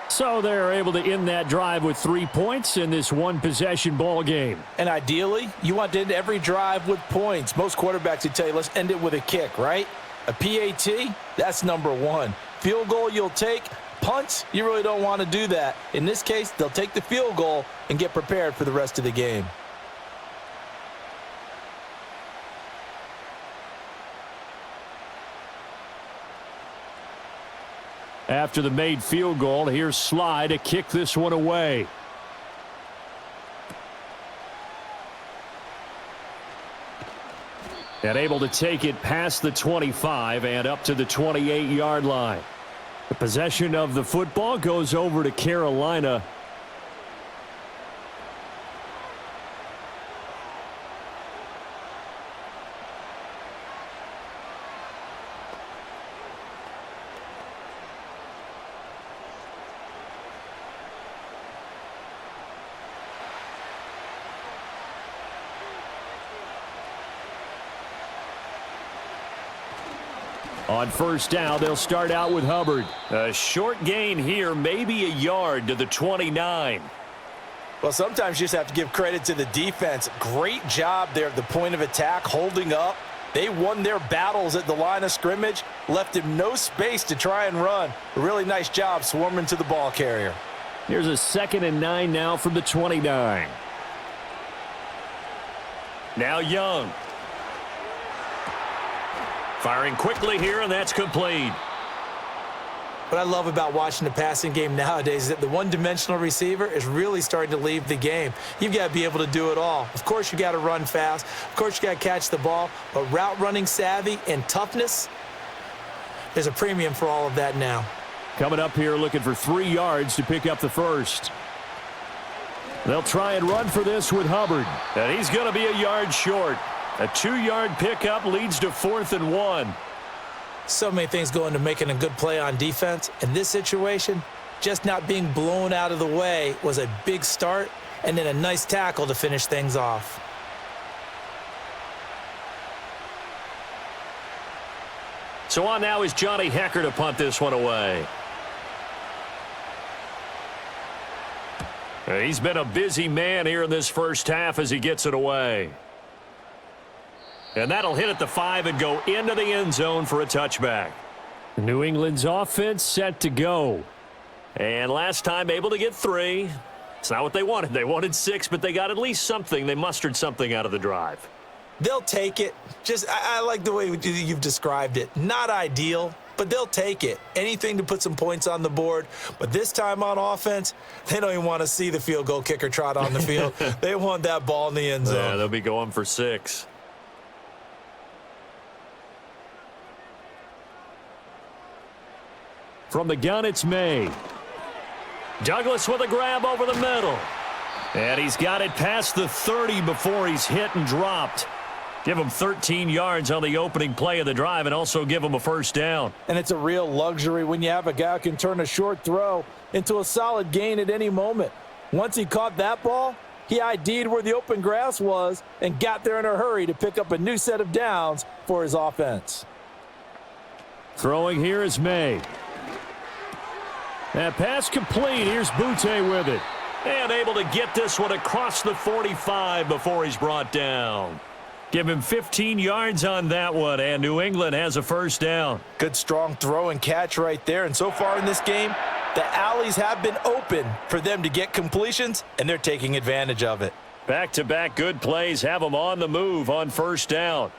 So they're able to end that drive with 3 points in this one-possession ball game. And ideally, you want to end every drive with points. Most quarterbacks would tell you, let's end it with a kick, right? A PAT, that's number 1. Field goal you'll take. Punts, you really don't want to do that. In this case, they'll take the field goal and get prepared for the rest of the game. After the made field goal, here's Sly to kick this one away. And able to take it past the 25 and up to the 28-yard line. The possession of the football goes over to Carolina. On first down, they'll start out with Hubbard. A short gain here, maybe a yard to the 29. Well, sometimes you just have to give credit to the defense. Great job there at the point of attack, holding up. They won their battles at the line of scrimmage, left him no space to try and run. A really nice job swarming to the ball carrier. Here's a 2nd and 9 now from the 29. Now Young. Firing quickly here, and that's complete. What I love about watching the passing game nowadays is that the one-dimensional receiver is really starting to leave the game. You've got to be able to do it all. Of course, you got to run fast. Of course, you got to catch the ball. But route running savvy and toughness, there's a premium for all of that now. Coming up here looking for 3 yards to pick up the first. They'll try and run for this with Hubbard. And he's going to be a yard short. A 2-yard pickup leads to 4th and 1. So many things go into making a good play on defense. In this situation, just not being blown out of the way was a big start, and then a nice tackle to finish things off. So on now is Johnny Hecker to punt this one away. He's been a busy man here in this first half as he gets it away. And that'll hit at the 5 and go into the end zone for a touchback. New England's offense set to go. And last time able to get 3. It's not what they wanted. They wanted 6, but they got at least something. They mustered something out of the drive. They'll take it. I like the way you've described it. Not ideal, but they'll take it. Anything to put some points on the board. But this time on offense, they don't even want to see the field goal kicker trot on the field. They want that ball in the end zone. Yeah, they'll be going for 6. From the gun, it's May. Douglas with a grab over the middle. And he's got it past the 30 before he's hit and dropped. Give him 13 yards on the opening play of the drive and also give him a first down. And it's a real luxury when you have a guy who can turn a short throw into a solid gain at any moment. Once he caught that ball, he ID'd where the open grass was and got there in a hurry to pick up a new set of downs for his offense. Throwing here is May. That pass complete. Here's Butte with it. And able to get this one across the 45 before he's brought down. Give him 15 yards on that one, and New England has a first down. Good strong throw and catch right there. And so far in this game, the alleys have been open for them to get completions, and they're taking advantage of it. Back-to-back good plays have them on the move on first down.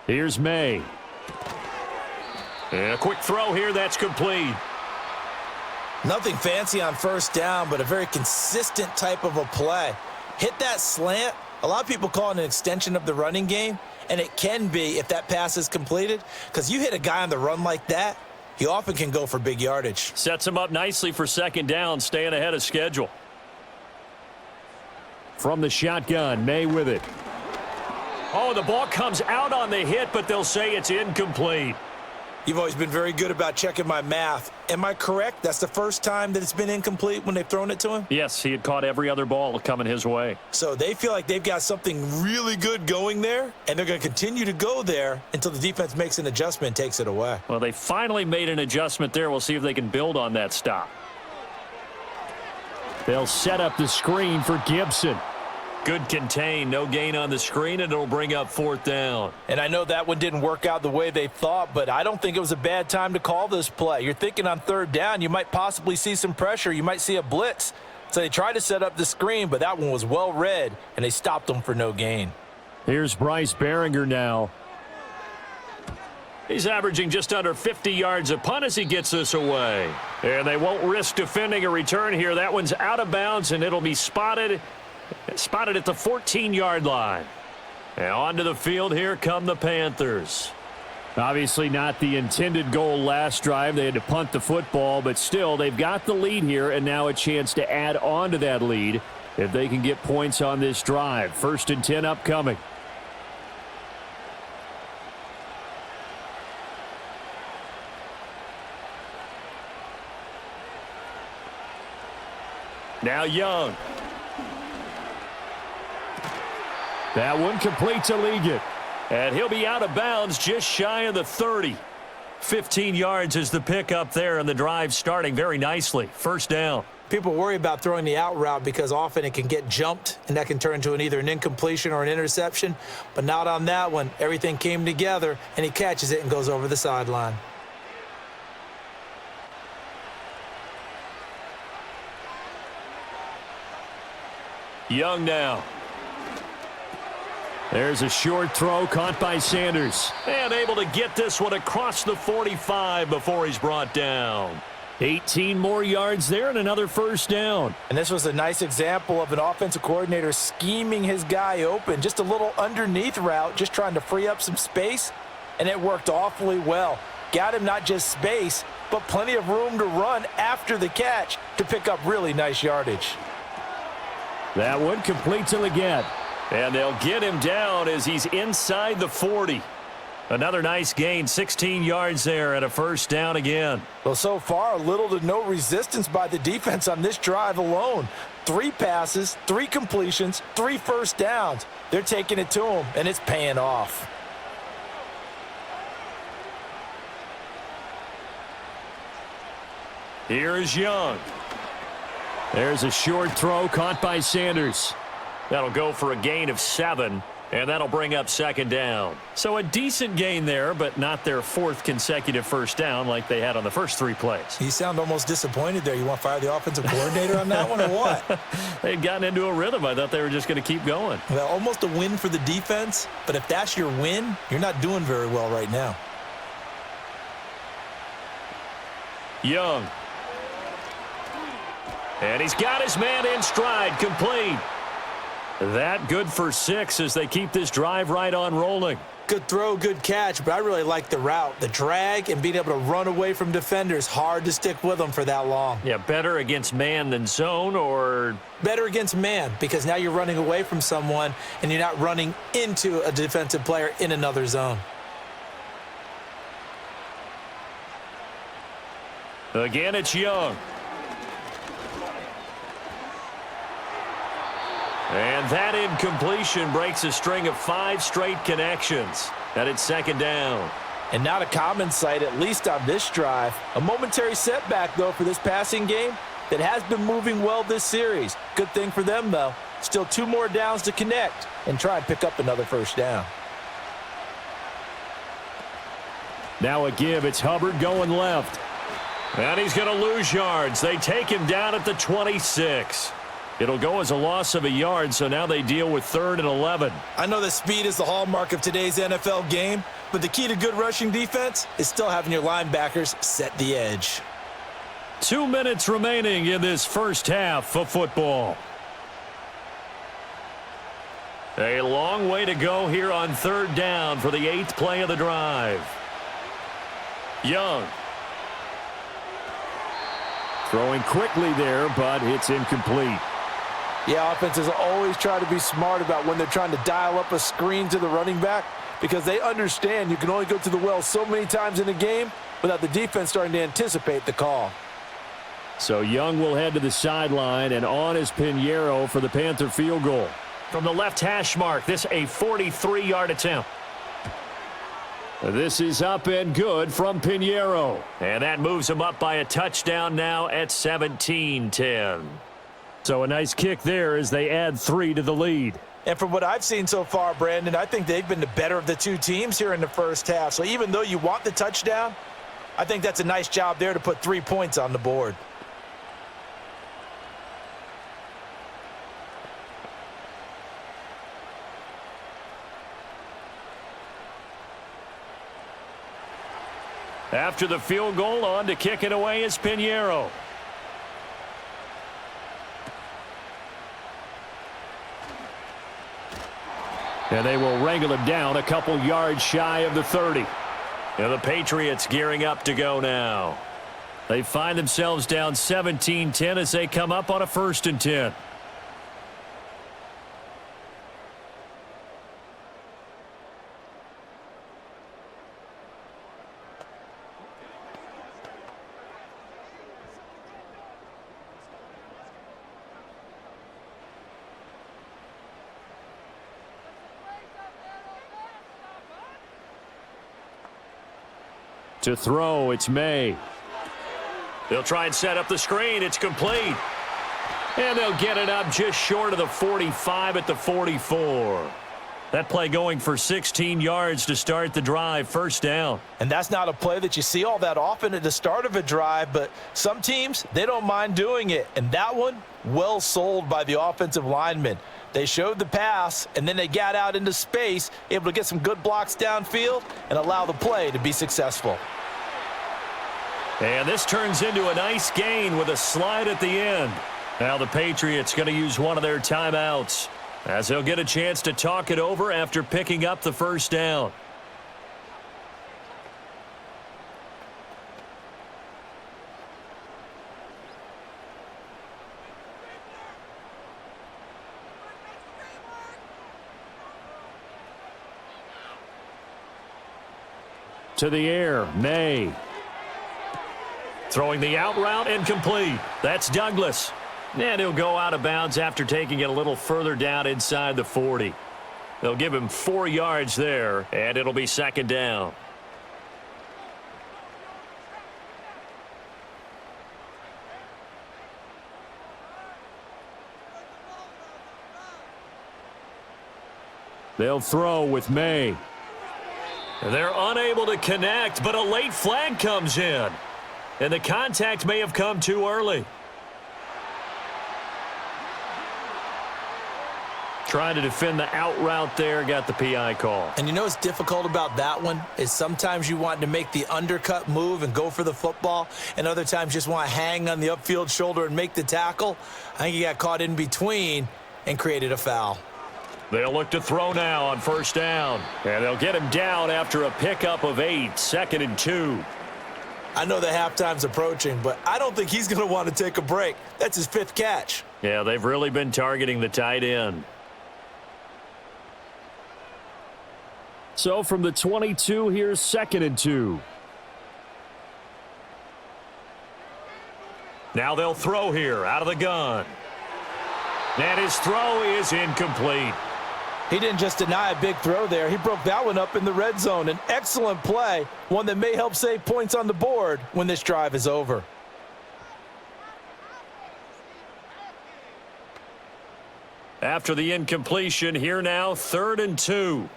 Here's May. And a quick throw here that's complete. Nothing fancy on first down, but a very consistent type of a play. Hit that slant. A lot of people call it an extension of the running game, and it can be if that pass is completed, because you hit a guy on the run like that, he often can go for big yardage. Sets him up nicely for second down, staying ahead of schedule. From the shotgun, May with it. Oh, the ball comes out on the hit, but they'll say it's incomplete. You've always been very good about checking my math. Am I correct? That's the first time that it's been incomplete when they've thrown it to him? Yes, he had caught every other ball coming his way. So they feel like they've got something really good going there, and they're going to continue to go there until the defense makes an adjustment and takes it away. Well, they finally made an adjustment there. We'll see if they can build on that stop. They'll set up the screen for Gibson. Good contain, no gain on the screen, and it'll bring up fourth down. And I know that one didn't work out the way they thought, but I don't think it was a bad time to call this play. You're thinking on third down, you might possibly see some pressure. You might see a blitz. So they tried to set up the screen, but that one was well read, and they stopped them for no gain. Here's Bryce Behringer now. He's averaging just under 50 yards a punt as he gets this away. And they won't risk defending a return here. That one's out of bounds, and it'll be spotted at the 14-yard line. And onto the field, here come the Panthers. Obviously not the intended goal last drive. They had to punt the football, but still, they've got the lead here, and now a chance to add on to that lead if they can get points on this drive. 1st and 10 upcoming. Now Young. That one complete to Liggett. And he'll be out of bounds just shy of the 30. 15 yards is the pickup there, and the drive starting very nicely. First down. People worry about throwing the out route because often it can get jumped, and that can turn into either an incompletion or an interception. But not on that one. Everything came together, and he catches it and goes over the sideline. Young now. There's a short throw caught by Sanders. And able to get this one across the 45 before he's brought down. 18 more yards there and another first down. And this was a nice example of an offensive coordinator scheming his guy open. Just a little underneath route, just trying to free up some space. And it worked awfully well. Got him not just space, but plenty of room to run after the catch to pick up really nice yardage. That one complete to Liggett. And they'll get him down as he's inside the 40. Another nice gain, 16 yards there, and a first down again. Well, so far, little to no resistance by the defense on this drive alone. 3 passes, 3 completions, 3 first downs. They're taking it to him, and it's paying off. Here is Young. There's a short throw caught by Sanders. That'll go for a gain of 7. And that'll bring up second down. So a decent gain there, but not their fourth consecutive first down like they had on the first 3 plays. You sound almost disappointed there. You want to fire the offensive coordinator on that one or what? They'd gotten into a rhythm. I thought they were just going to keep going. Well, almost a win for the defense, but if that's your win, you're not doing very well right now. Young. And he's got his man in stride, complete. That good for 6 as they keep this drive right on rolling. Good throw, good catch, but I really like the route. The drag and being able to run away from defenders, hard to stick with them for that long. Yeah, better against man than zone, or? Better against man, because now you're running away from someone and you're not running into a defensive player in another zone. Again, it's Young. And that incompletion breaks a string of 5 straight connections. And it's second down. And not a common sight, at least on this drive. A momentary setback, though, for this passing game that has been moving well this series. Good thing for them, though. Still 2 more downs to connect and try and pick up another first down. Now a give. It's Hubbard going left. And he's going to lose yards. They take him down at the 26. It'll go as a loss of a yard, so now they deal with 3rd and 11. I know that speed is the hallmark of today's NFL game, but the key to good rushing defense is still having your linebackers set the edge. 2 minutes remaining in this first half of football. A long way to go here on 3rd down for the 8th play of the drive. Young. Throwing quickly there, but it's incomplete. Yeah, offenses always try to be smart about when they're trying to dial up a screen to the running back because they understand you can only go to the well so many times in a game without the defense starting to anticipate the call. So Young will head to the sideline, and on is Pinheiro for the Panther field goal. From the left hash mark, this a 43-yard attempt. This is up and good from Pinheiro. And that moves him up by a touchdown now at 17-10. So a nice kick there as they add 3 to the lead. And from what I've seen so far, Brandon, I think they've been the better of the 2 teams here in the first half. So even though you want the touchdown, I think that's a nice job there to put 3 points on the board. After the field goal, on to kick it away is Pinheiro. And they will wrangle him down a couple yards shy of the 30. And the Patriots gearing up to go now. They find themselves down 17-10 as they come up on a 1st and 10. To throw, it's May. They'll try and set up the screen. It's complete. And they'll get it up just short of the 45 at the 44. That play going for 16 yards to start the drive, 1st down. And that's not a play that you see all that often at the start of a drive, but some teams, they don't mind doing it. And that one, well sold by the offensive lineman. They showed the pass, and then they got out into space, able to get some good blocks downfield and allow the play to be successful. And this turns into a nice gain with a slide at the end. Now the Patriots going to use one of their timeouts as they'll get a chance to talk it over after picking up the 1st down. To the air, May. Throwing the out route and complete. That's Douglas. And he'll go out of bounds after taking it a little further down inside the 40. They'll give him 4 yards there, and it'll be 2nd down. They'll throw with May. They're unable to connect, but a late flag comes in. And the contact may have come too early. Trying to defend the out route there, got the PI call. And you know what's difficult about that one is sometimes you want to make the undercut move and go for the football, and other times just want to hang on the upfield shoulder and make the tackle. I think he got caught in between and created a foul. They'll look to throw now on first down. And they'll get him down after a pickup of 8, 2nd and 2. I know the halftime's approaching, but I don't think he's going to want to take a break. That's his 5th catch. Yeah, they've really been targeting the tight end. So from the 22, here's 2nd and 2. Now they'll throw here out of the gun. And his throw is incomplete. He didn't just deny a big throw there. He broke that one up in the red zone. An excellent play, one that may help save points on the board when this drive is over. After the incompletion, here now, 3rd and 2.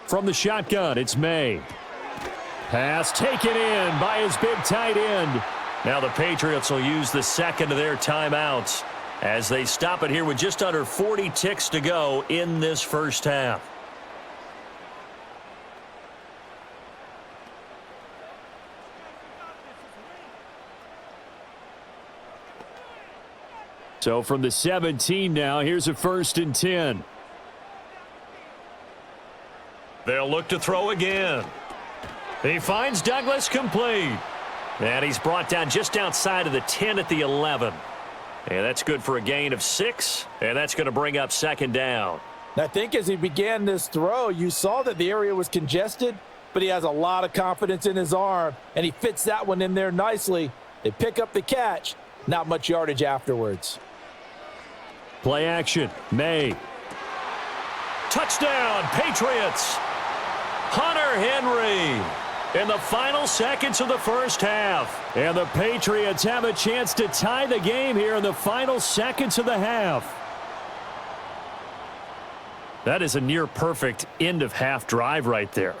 From the shotgun, it's May. Pass taken in by his big tight end. Now the Patriots will use the 2nd of their timeouts as they stop it here with just under 40 ticks to go in this first half. So from the 17 now, here's a 1st and 10. They'll look to throw again. He finds Douglas complete. And he's brought down just outside of the 10 at the 11. And that's good for a gain of 6. And that's going to bring up 2nd down. I think as he began this throw, you saw that the area was congested, but he has a lot of confidence in his arm, and he fits that one in there nicely. They pick up the catch. Not much yardage afterwards. Play action. May. Touchdown, Patriots. Hunter Henry. In the final seconds of the first half. And the Patriots have a chance to tie the game here in the final seconds of the half. That is a near-perfect end-of-half drive right there.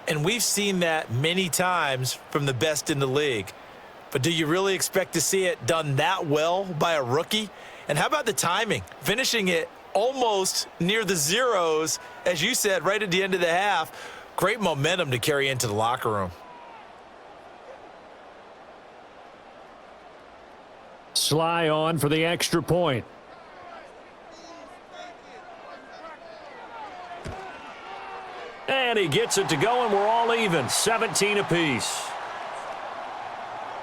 And we've seen that many times from the best in the league. But do you really expect to see it done that well by a rookie? And how about the timing? Finishing it almost near the zeros, as you said, right at the end of the half. Great momentum to carry into the locker room. Sly on for the extra point. And he gets it to go, and we're all even, 17 apiece.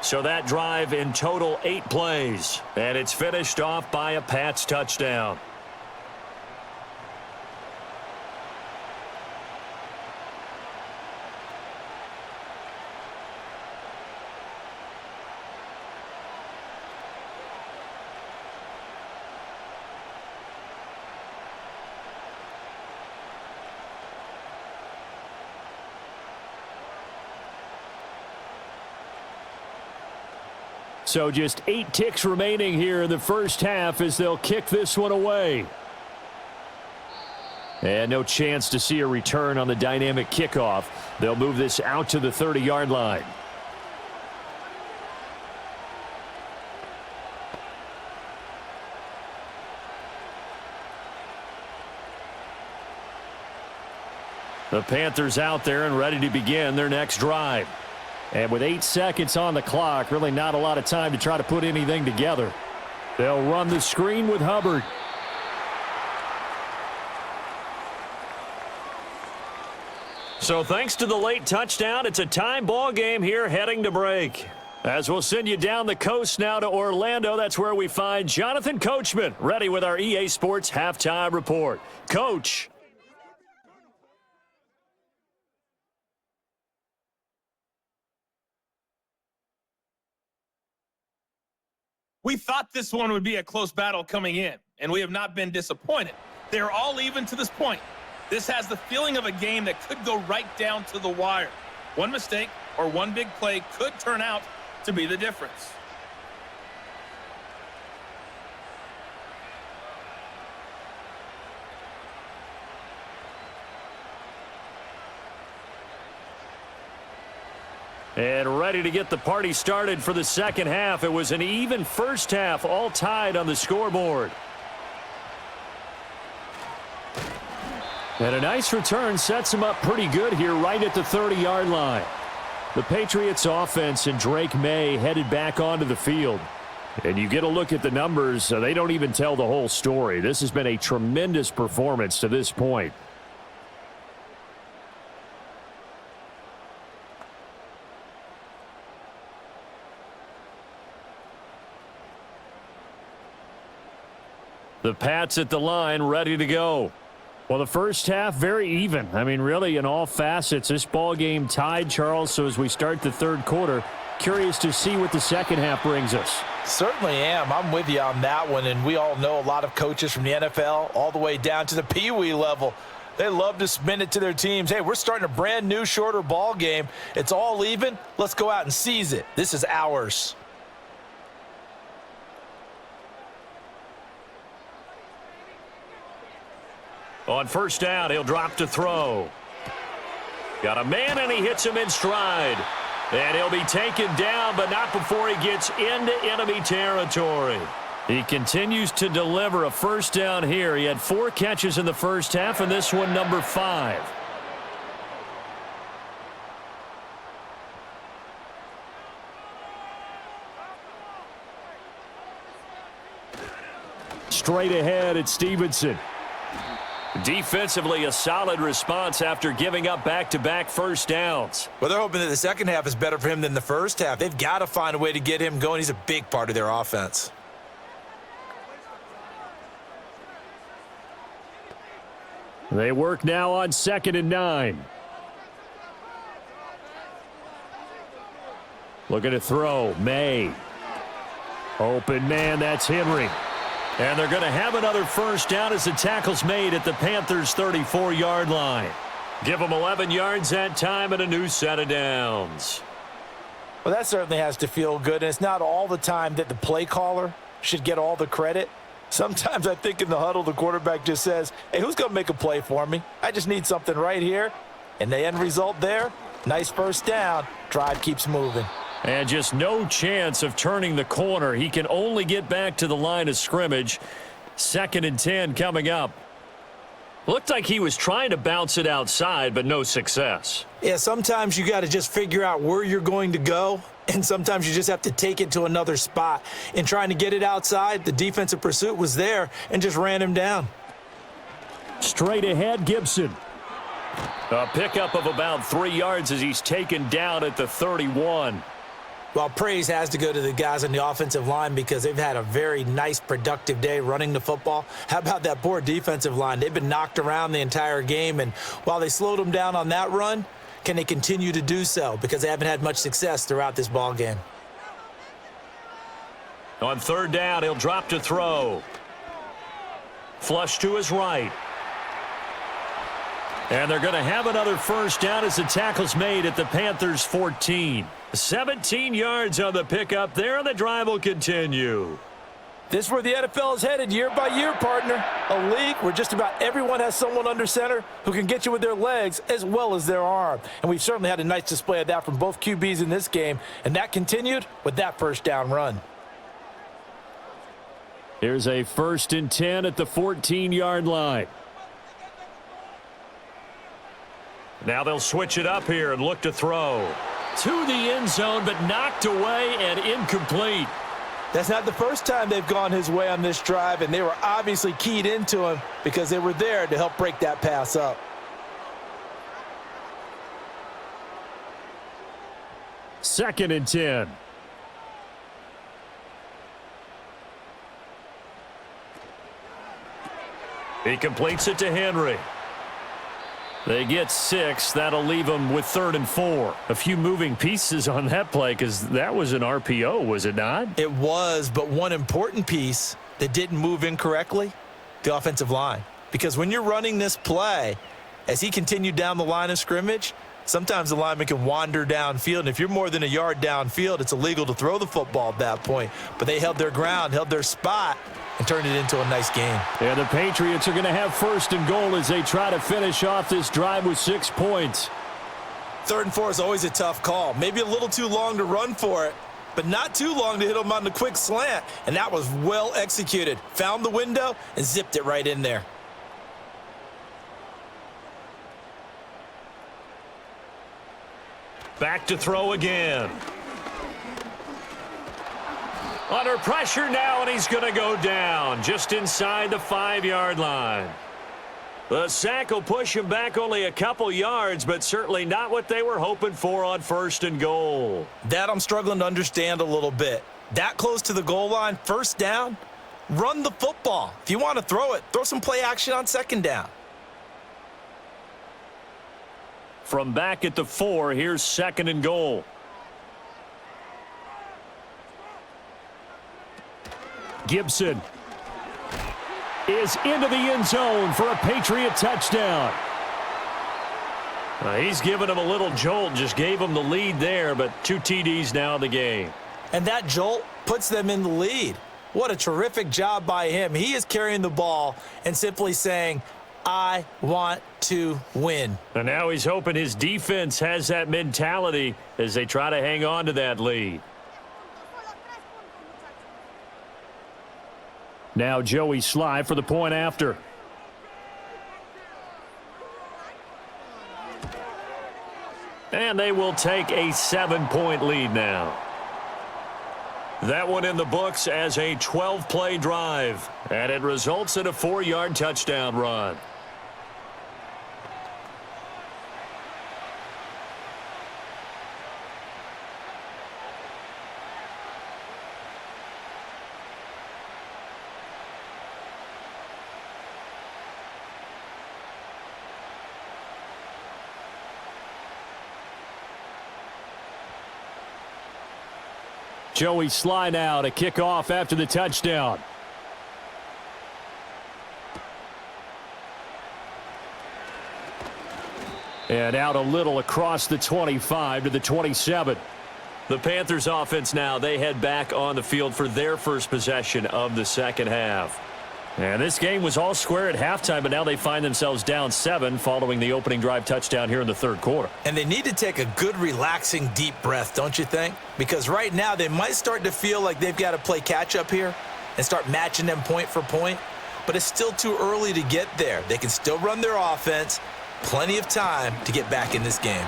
So that drive in total 8 plays, and it's finished off by a Pats touchdown. So just 8 ticks remaining here in the first half as they'll kick this one away. And no chance to see a return on the dynamic kickoff. They'll move this out to the 30-yard line. The Panthers out there and ready to begin their next drive. And with 8 seconds on the clock, really not a lot of time to try to put anything together. They'll run the screen with Hubbard. So thanks to the late touchdown, it's a time ball game here heading to break. As we'll send you down the coast now to Orlando, that's where we find Jonathan Coachman ready with our EA Sports Halftime Report. Coach. We thought this one would be a close battle coming in, and we have not been disappointed. They're all even to this point. This has the feeling of a game that could go right down to the wire. One mistake or one big play could turn out to be the difference. And ready to get the party started for the second half. It was an even first half, all tied on the scoreboard. And a nice return sets him up pretty good here right at the 30-yard line. The Patriots offense and Drake May headed back onto the field. And you get a look at the numbers, they don't even tell the whole story. This has been a tremendous performance to this point. The Pats at the line, ready to go. Well, the first half, very even. I mean, really, in all facets, this ball game tied, Charles. So as we start the third quarter, curious to see what the second half brings us. Certainly am. I'm with you on that one. And we all know a lot of coaches from the NFL all the way down to the Pee Wee level. They love to spin it to their teams. Hey, we're starting a brand new, shorter ball game. It's all even. Let's go out and seize it. This is ours. On first down, he'll drop to throw. Got a man, and he hits him in stride. And he'll be taken down, but not before he gets into enemy territory. He continues to deliver a first down here. He had 4 catches in the first half, and this one number 5. Straight ahead, it's Stevenson. Defensively, a solid response after giving up back-to-back first downs. Well, they're hoping that the second half is better for him than the first half. They've got to find a way to get him going. He's a big part of their offense. They work now on 2nd and 9. Looking to throw. May. Open man, that's Henry. And they're going to have another first down as the tackle's made at the Panthers' 34-yard line. Give them 11 yards that time and a new set of downs. Well, that certainly has to feel good. And it's not all the time that the play caller should get all the credit. Sometimes I think in the huddle, the quarterback just says, hey, who's going to make a play for me? I just need something right here. And the end result there, nice first down. Drive keeps moving. And just no chance of turning the corner. He can only get back to the line of scrimmage. 2nd and 10 coming up. Looked like he was trying to bounce it outside, but no success. Yeah, sometimes you got to just figure out where you're going to go, and sometimes you just have to take it to another spot. In trying to get it outside, the defensive pursuit was there and just ran him down. Straight ahead, Gibson. A pickup of about 3 yards as he's taken down at the 31. Well, praise has to go to the guys on the offensive line because they've had a very nice, productive day running the football. How about that poor defensive line? They've been knocked around the entire game, and while they slowed them down on that run, can they continue to do so? Because they haven't had much success throughout this ball game. On 3rd down, he'll drop to throw. Flush to his right. And they're going to have another first down as the tackle's made at the Panthers' 14. 17 yards on the pickup there, and the drive will continue. This is where the NFL is headed year by year, partner. A league where just about everyone has someone under center who can get you with their legs as well as their arm. And we've certainly had a nice display of that from both QBs in this game, and that continued with that first down run. Here's a 1st and 10 at the 14-yard line. Now they'll switch it up here and look to throw. To the end zone, but knocked away and incomplete. That's not the first time they've gone his way on this drive, and they were obviously keyed into him because they were there to help break that pass up. Second and 10. He completes it to Henry. They get 6. That'll leave them with 3rd and 4. A few moving pieces on that play because that was an RPO, was it not? It was, but one important piece that didn't move incorrectly, the offensive line. Because when you're running this play, as he continued down the line of scrimmage, sometimes the lineman can wander downfield. And if you're more than a yard downfield, it's illegal to throw the football at that point. But they held their ground, held their spot, and turned it into a nice game. Yeah, the Patriots are going to have 1st and goal as they try to finish off this drive with 6 points. 3rd and 4 is always a tough call. Maybe a little too long to run for it, but not too long to hit him on the quick slant. And that was well executed. Found the window and zipped it right in there. Back to throw again. Under pressure now, and he's going to go down just inside the 5-yard line. The sack will push him back only a couple yards, but certainly not what they were hoping for on 1st and goal. That I'm struggling to understand a little bit. That close to the goal line, 1st down, run the football. If you want to throw it, throw some play action on 2nd down. From back at the 4, here's 2nd and goal. Gibson is into the end zone for a Patriot touchdown. He's given him a little jolt, just gave him the lead there, but 2 TDs now in the game. And that jolt puts them in the lead. What a terrific job by him. He is carrying the ball and simply saying, I want to win. And now he's hoping his defense has that mentality as they try to hang on to that lead. Now Joey Sly for the point after. And they will take a 7-point lead now. That one in the books as a 12-play drive. And it results in a 4-yard touchdown run. Joey Sly now to kick off after the touchdown. And out a little across the 25 to the 27. The Panthers offense now, they head back on the field for their first possession of the 2nd half. And this game was all square at halftime, but now they find themselves down 7 following the opening drive touchdown here in the 3rd quarter. And they need to take a good, relaxing, deep breath, don't you think? Because right now they might start to feel like they've got to play catch-up here and start matching them point for point. But it's still too early to get there. They can still run their offense. Plenty of time to get back in this game.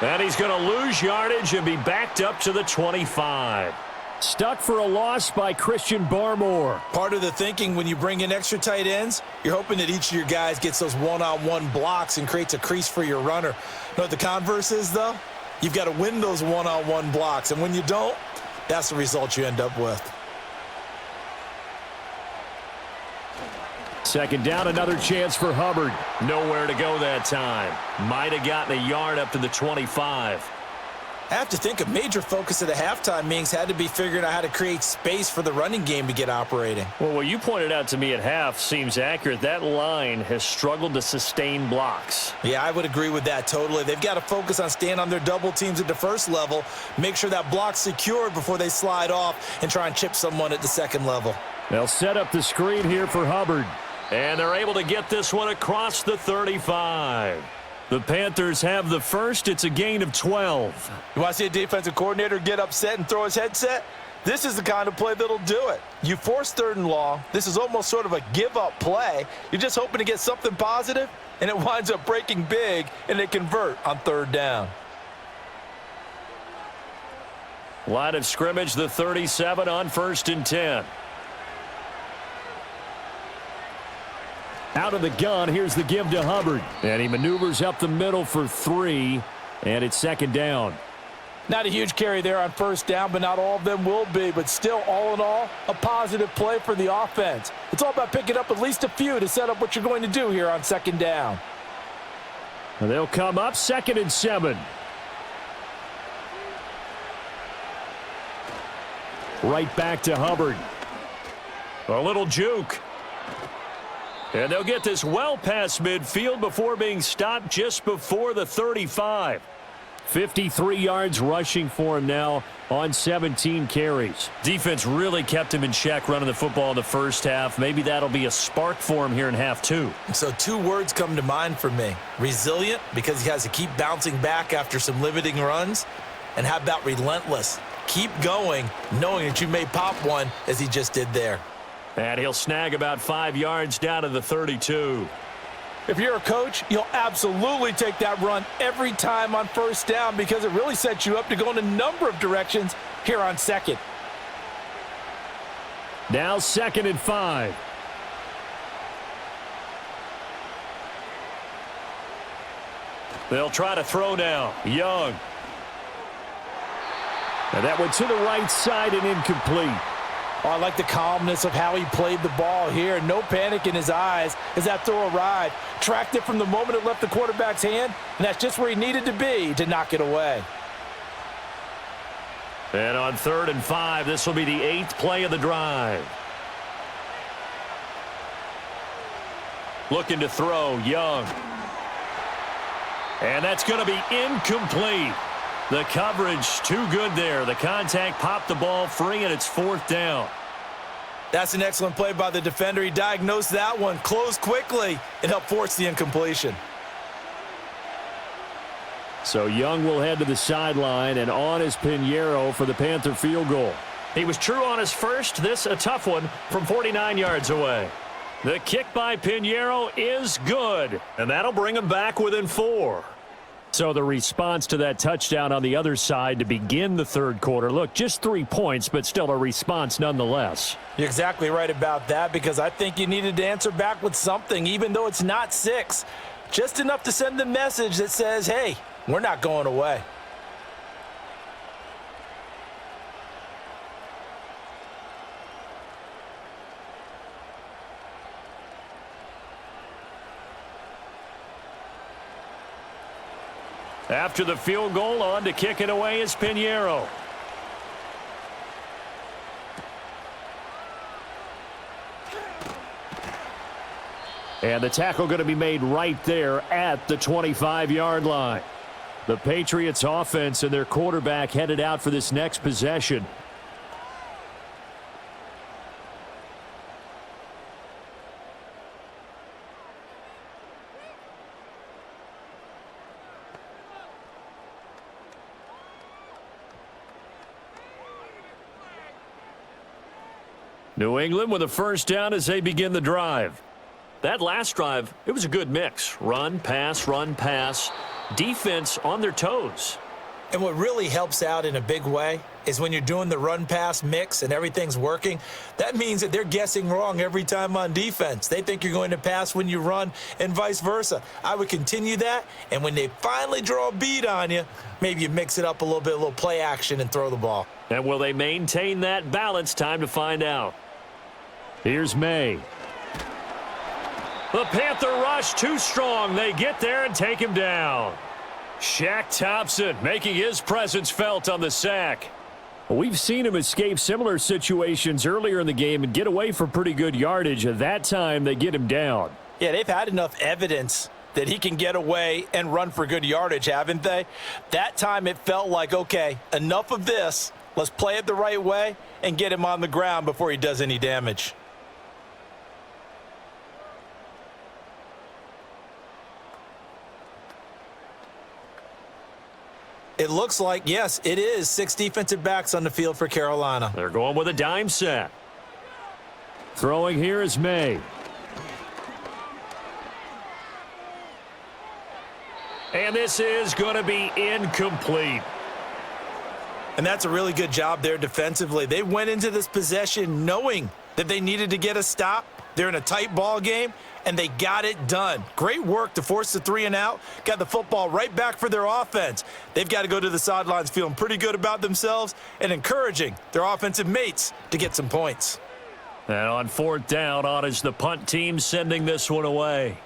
And he's going to lose yardage and be backed up to the 25. Stuck for a loss by Christian Barmore. Part of the thinking when you bring in extra tight ends, you're hoping that each of your guys gets those one-on-one blocks and creates a crease for your runner. You know what the converse is, though? You've got to win those one-on-one blocks, and when you don't, that's the result you end up with. 2nd down, another chance for Hubbard. Nowhere to go that time. Might have gotten a yard up to the 25. I have to think a major focus of the halftime meetings had to be figuring out how to create space for the running game to get operating. Well, what you pointed out to me at half seems accurate. That line has struggled to sustain blocks. Yeah, I would agree with that totally. They've got to focus on staying on their double teams at the 1st level, make sure that block's secured before they slide off and try and chip someone at the 2nd level. They'll set up the screen here for Hubbard. And they're able to get this one across the 35. The Panthers have the first. It's a gain of 12. You want to see a defensive coordinator get upset and throw his headset? This is the kind of play that'll do it. You force 3rd and long. This is almost sort of a give-up play. You're just hoping to get something positive, and it winds up breaking big, and they convert on 3rd down. Line of scrimmage, the 37 on 1st and 10. Out of the gun, here's the give to Hubbard. And he maneuvers up the middle for 3, and it's 2nd down. Not a huge carry there on 1st down, but not all of them will be. But still, all in all, a positive play for the offense. It's all about picking up at least a few to set up what you're going to do here on 2nd down. And they'll come up 2nd and 7. Right back to Hubbard. A little juke. And they'll get this well past midfield before being stopped just before the 35. 53 yards rushing for him now on 17 carries. Defense really kept him in check running the football in the first half. Maybe that'll be a spark for him here in half two. So 2 words come to mind for me. Resilient, because he has to keep bouncing back after some limiting runs. And how about relentless? Keep going, knowing that you may pop one, as he just did there. And he'll snag about 5 yards down to the 32. If you're a coach, you'll absolutely take that run every time on first down because it really sets you up to go in a number of directions here on second. Now 2nd and 5. They'll try to throw now. Young. And that went to the right side and incomplete. Oh, I like the calmness of how he played the ball here. No panic in his eyes as that throw arrived. Tracked it from the moment it left the quarterback's hand, and that's just where he needed to be to knock it away. And on 3rd and 5, this will be the 8th play of the drive. Looking to throw, Young. And that's going to be incomplete. The coverage too good there. The contact popped the ball free, and it's 4th down. That's an excellent play by the defender. He diagnosed that one, closed quickly, and helped force the incompletion. So Young will head to the sideline, and on is Pinheiro for the Panther field goal. He was true on his first. This a tough one from 49 yards away. The kick by Pinheiro is good, and that'll bring him back within 4. So the response to that touchdown on the other side to begin the 3rd quarter. Look, just 3 points, but still a response nonetheless. You're exactly right about that because I think you needed to answer back with something, even though it's not 6. Just enough to send the message that says, hey, we're not going away. After the field goal, on to kick it away is Pinheiro. And the tackle going to be made right there at the 25-yard line. The Patriots offense and their quarterback headed out for this next possession. New England with a first down as they begin the drive. That last drive, it was a good mix. Run, pass, defense on their toes. And what really helps out in a big way is when you're doing the run-pass mix and everything's working, that means that they're guessing wrong every time on defense. They think you're going to pass when you run and vice versa. I would continue that, and when they finally draw a bead on you, maybe you mix it up a little play action and throw the ball. And will they maintain that balance? Time to find out. Here's May. The Panther rush too strong. They get there and take him down. Shaq Thompson making his presence felt on the sack. We've seen him escape similar situations earlier in the game and get away for pretty good yardage. At that time, they get him down. Yeah, they've had enough evidence that he can get away and run for good yardage, haven't they? That time it felt like, okay, enough of this. Let's play it the right way and get him on the ground before he does any damage. It looks like, yes, it is 6 defensive backs on the field for Carolina. They're going with a dime set. Throwing here is May. And this is going to be incomplete. And that's a really good job there defensively. They went into this possession knowing that they needed to get a stop. They're in a tight ball game, and they got it done. Great work to force the 3 and out. Got the football right back for their offense. They've got to go to the sidelines feeling pretty good about themselves and encouraging their offensive mates to get some points. And on 4th down, on is the punt team sending this one away.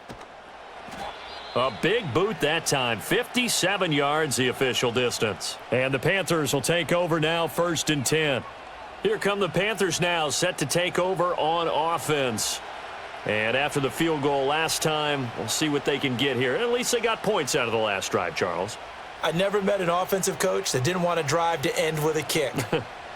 A big boot that time. 57 yards the official distance. And the Panthers will take over now, 1st and 10. Here come the Panthers now, set to take over on offense. And after the field goal last time, we'll see what they can get here. At least they got points out of the last drive, Charles. I never met an offensive coach that didn't want to drive to end with a kick.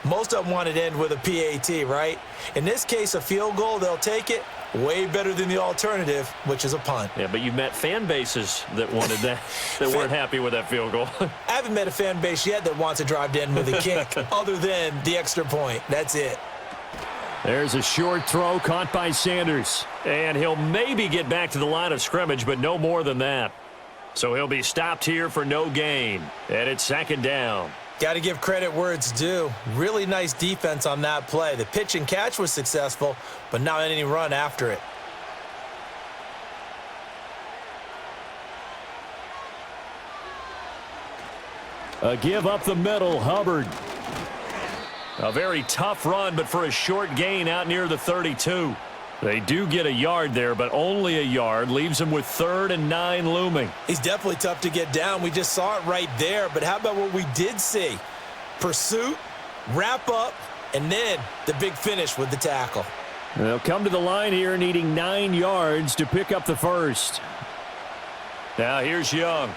Most of them wanted to end with a PAT, right? In this case, a field goal, they'll take it. Way better than the alternative, which is a punt. Yeah, but you met fan bases that wanted that, that weren't happy with that field goal. I haven't met a fan base yet that wants to drive to end with a kick other than the extra point. That's it. There's a short throw caught by Sanders. And he'll maybe get back to the line of scrimmage, but no more than that. So he'll be stopped here for no gain. And it's second down. Got to give credit where it's due. Really nice defense on that play. The pitch and catch was successful, but not any run after it. A give up the middle, Hubbard. A very tough run, but for a short gain out near the 32. They do get a yard there, but only a yard. Leaves them with 3rd and 9 looming. He's definitely tough to get down. We just saw it right there, but how about what we did see? Pursuit, wrap up, and then the big finish with the tackle. They'll come to the line here needing 9 yards to pick up the first. Now here's Young.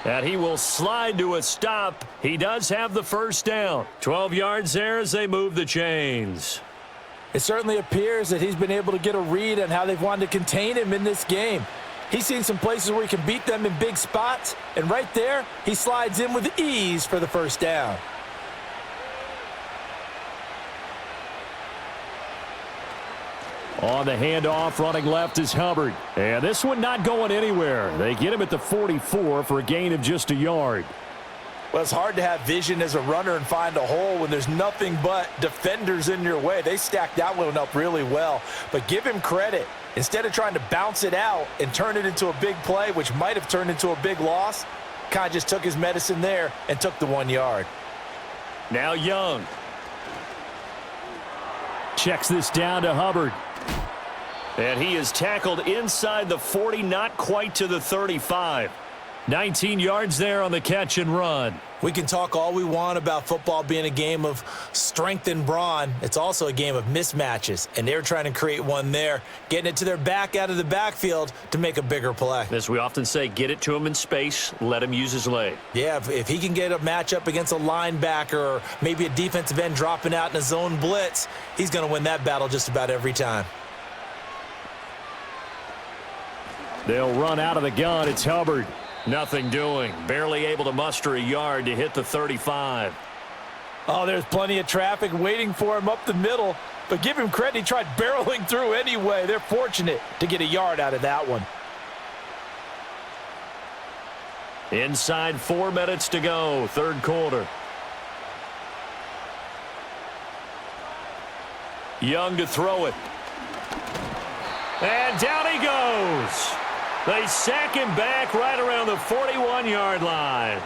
And he will slide to a stop. He does have the first down. 12 yards there as they move the chains. It certainly appears that he's been able to get a read on how they've wanted to contain him in this game. He's seen some places where he can beat them in big spots, and right there, he slides in with ease for the first down. On the handoff, running left is Hubbard. And this one not going anywhere. They get him at the 44 for a gain of just a yard. Well, it's hard to have vision as a runner and find a hole when there's nothing but defenders in your way. They stacked that one up really well. But give him credit. Instead of trying to bounce it out and turn it into a big play, which might have turned into a big loss, kind of just took his medicine there and took the 1 yard. Now Young. Checks this down to Hubbard. And he is tackled inside the 40, not quite to the 35. 19 yards there on the catch and run. We can talk all we want about football being a game of strength and brawn. It's also a game of mismatches, and they're trying to create one there, getting it to their back out of the backfield to make a bigger play. As we often say, get it to him in space, let him use his leg. Yeah, if he can get a matchup against a linebacker or maybe a defensive end dropping out in a zone blitz, he's going to win that battle just about every time. They'll run out of the gun. It's Hubbard. Nothing doing. Barely able to muster a yard to hit the 35. Oh, there's plenty of traffic waiting for him up the middle. But give him credit, he tried barreling through anyway. They're fortunate to get a yard out of that one. Inside 4 minutes to go, third quarter. Young to throw it. And down he goes. They sack him back right around the 41-yard line.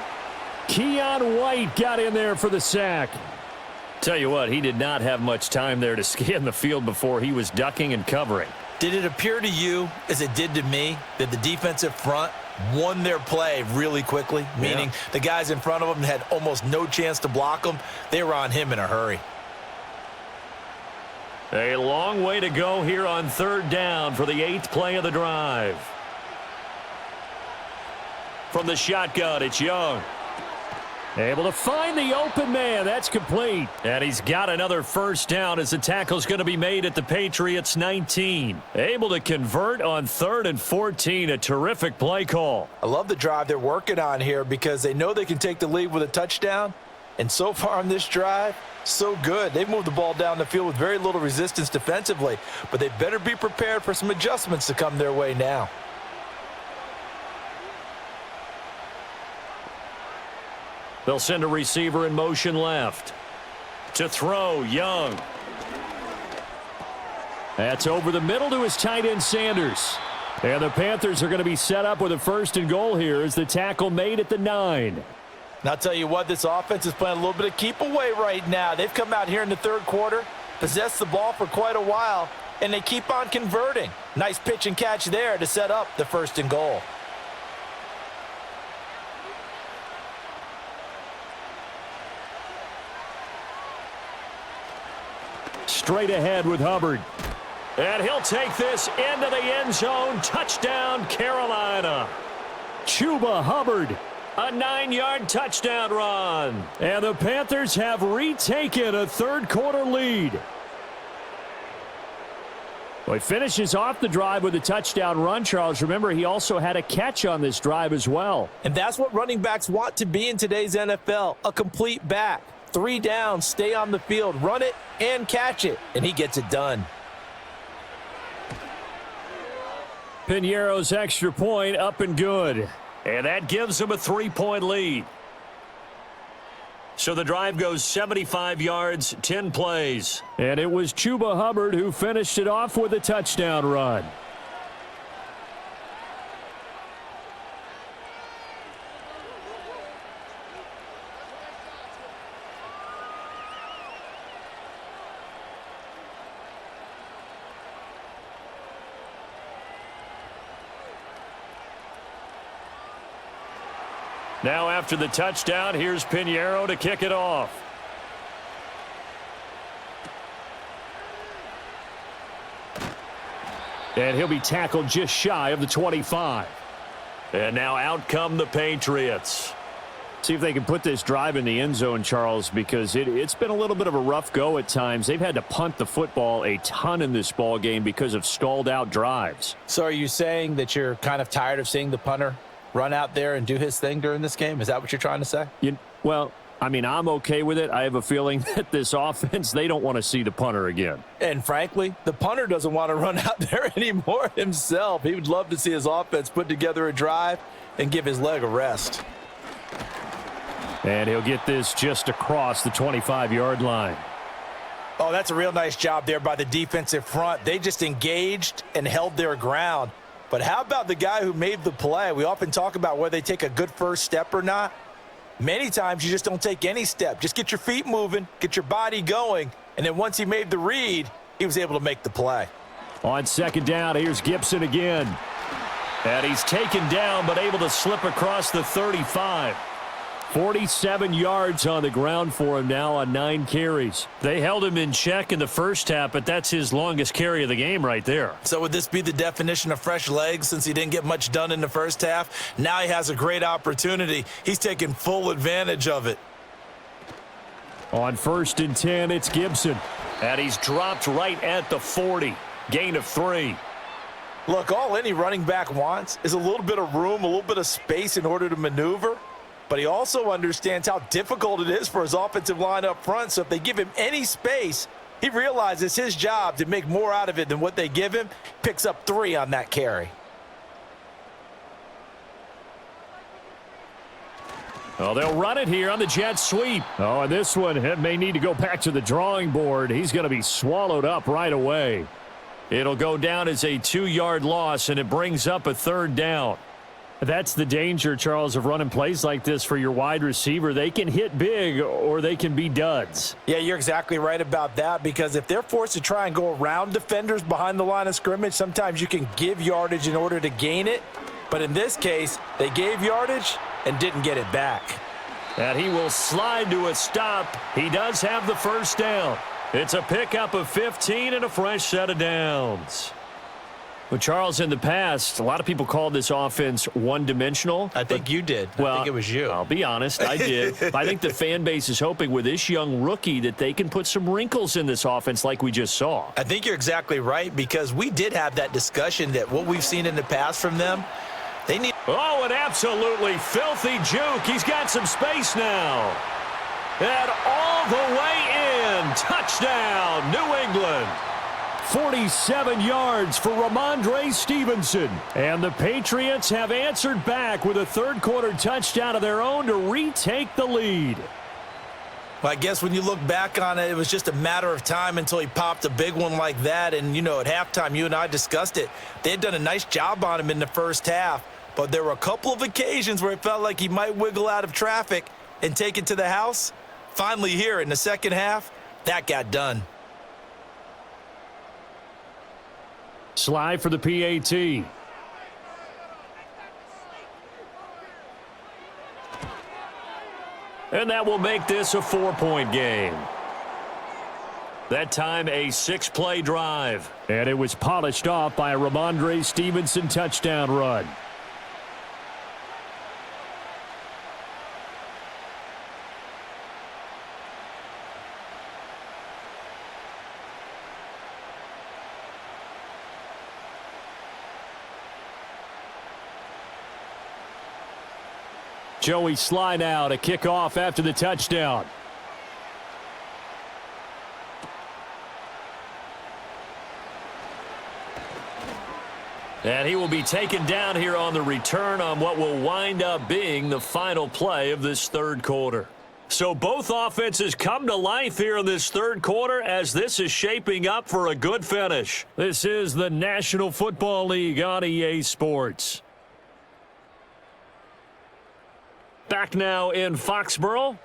Keon White got in there for the sack. Tell you what, he did not have much time there to scan the field before he was ducking and covering. Did it appear to you, as it did to me, that the defensive front won their play really quickly? Meaning the guys in front of them had almost no chance to block them. They were on him in a hurry. A long way to go here on third down for the 8th play of the drive. From the shotgun, it's Young. Able to find the open man. That's complete. And he's got another first down as the tackle's going to be made at the Patriots 19. Able to convert on 3rd and 14. A terrific play call. I love the drive they're working on here because they know they can take the lead with a touchdown. And so far on this drive, so good. They've moved the ball down the field with very little resistance defensively. But they better be prepared for some adjustments to come their way now. They'll send a receiver in motion left. To throw, Young. That's over the middle to his tight end, Sanders. And the Panthers are going to be set up with a 1st and goal here as the tackle made at the 9. And I'll tell you what, this offense is playing a little bit of keep away right now. They've come out here in the third quarter, possessed the ball for quite a while, and they keep on converting. Nice pitch and catch there to set up the 1st and goal. Straight ahead with Hubbard. And he'll take this into the end zone. Touchdown, Carolina. Chuba Hubbard. A 9-yard touchdown run. And the Panthers have retaken a third-quarter lead. Well, he finishes off the drive with a touchdown run, Charles. Remember, he also had a catch on this drive as well. And that's what running backs want to be in today's NFL, a complete back. 3 downs, stay on the field, run it and catch it, and he gets it done. Piñeiro's extra point up and good. And that gives him a 3-point lead. So the drive goes 75 yards, 10 plays. And it was Chuba Hubbard who finished it off with a touchdown run. Now after the touchdown, here's Piñeiro to kick it off. And he'll be tackled just shy of the 25. And now out come the Patriots. See if they can put this drive in the end zone, Charles, because it's been a little bit of a rough go at times. They've had to punt the football a ton in this ball game because of stalled out drives. So are you saying that you're kind of tired of seeing the punter run out there and do his thing during this game? Is that what you're trying to say? Well, I mean, I'm okay with it. I have a feeling that this offense, they don't want to see the punter again. And frankly, the punter doesn't want to run out there anymore himself. He would love to see his offense put together a drive and give his leg a rest. And he'll get this just across the 25-yard line. Oh, that's a real nice job there by the defensive front. They just engaged and held their ground. But how about the guy who made the play? We often talk about whether they take a good first step or not. Many times you just don't take any step. Just get your feet moving, get your body going, and then once he made the read, he was able to make the play. On second down, here's Gibson again. And he's taken down but able to slip across the 35. 47 yards on the ground for him now on 9 carries. They held him in check in the first half, but that's his longest carry of the game right there. So would this be the definition of fresh legs since he didn't get much done in the first half? Now he has a great opportunity. He's taking full advantage of it. On 1st and 10, it's Gibson. And he's dropped right at the 40. Gain of 3. Look, all any running back wants is a little bit of room, a little bit of space in order to maneuver. But he also understands how difficult it is for his offensive line up front. So if they give him any space, he realizes his job to make more out of it than what they give him. Picks up 3 on that carry. Well, they'll run it here on the jet sweep. Oh, and this one may need to go back to the drawing board. He's going to be swallowed up right away. It'll go down as a 2-yard loss, and it brings up a 3rd down. That's the danger, Charles, of running plays like this for your wide receiver. They can hit big or they can be duds. Yeah, you're exactly right about that, because if they're forced to try and go around defenders behind the line of scrimmage, sometimes you can give yardage in order to gain it. But in this case, they gave yardage and didn't get it back. And he will slide to a stop. He does have the 1st down. It's a pickup of 15 and a fresh set of downs. Well, Charles, in the past, a lot of people called this offense one-dimensional. I think you did. Well, I think it was you. I'll be honest, I did. I think the fan base is hoping with this young rookie that they can put some wrinkles in this offense like we just saw. I think you're exactly right, because we did have that discussion that what we've seen in the past from them, they need... Oh, an absolutely filthy juke. He's got some space now. And all the way in. Touchdown, New England. 47 yards for Ramondre Stevenson. And the Patriots have answered back with a third-quarter touchdown of their own to retake the lead. Well, I guess when you look back on it, it was just a matter of time until he popped a big one like that. And, you know, at halftime, you and I discussed it. They had done a nice job on him in the first half. But there were a couple of occasions where it felt like he might wiggle out of traffic and take it to the house. Finally here in the second half, that got done. Slide for the PAT. And that will make this a 4-point game. That time a 6-play drive. And it was polished off by a Ramondre Stevenson touchdown run. Joey Sly now to kick off after the touchdown. And he will be taken down here on the return on what will wind up being the final play of this third quarter. So both offenses come to life here in this third quarter as this is shaping up for a good finish. This is the National Football League on EA Sports. Back now in Foxborough.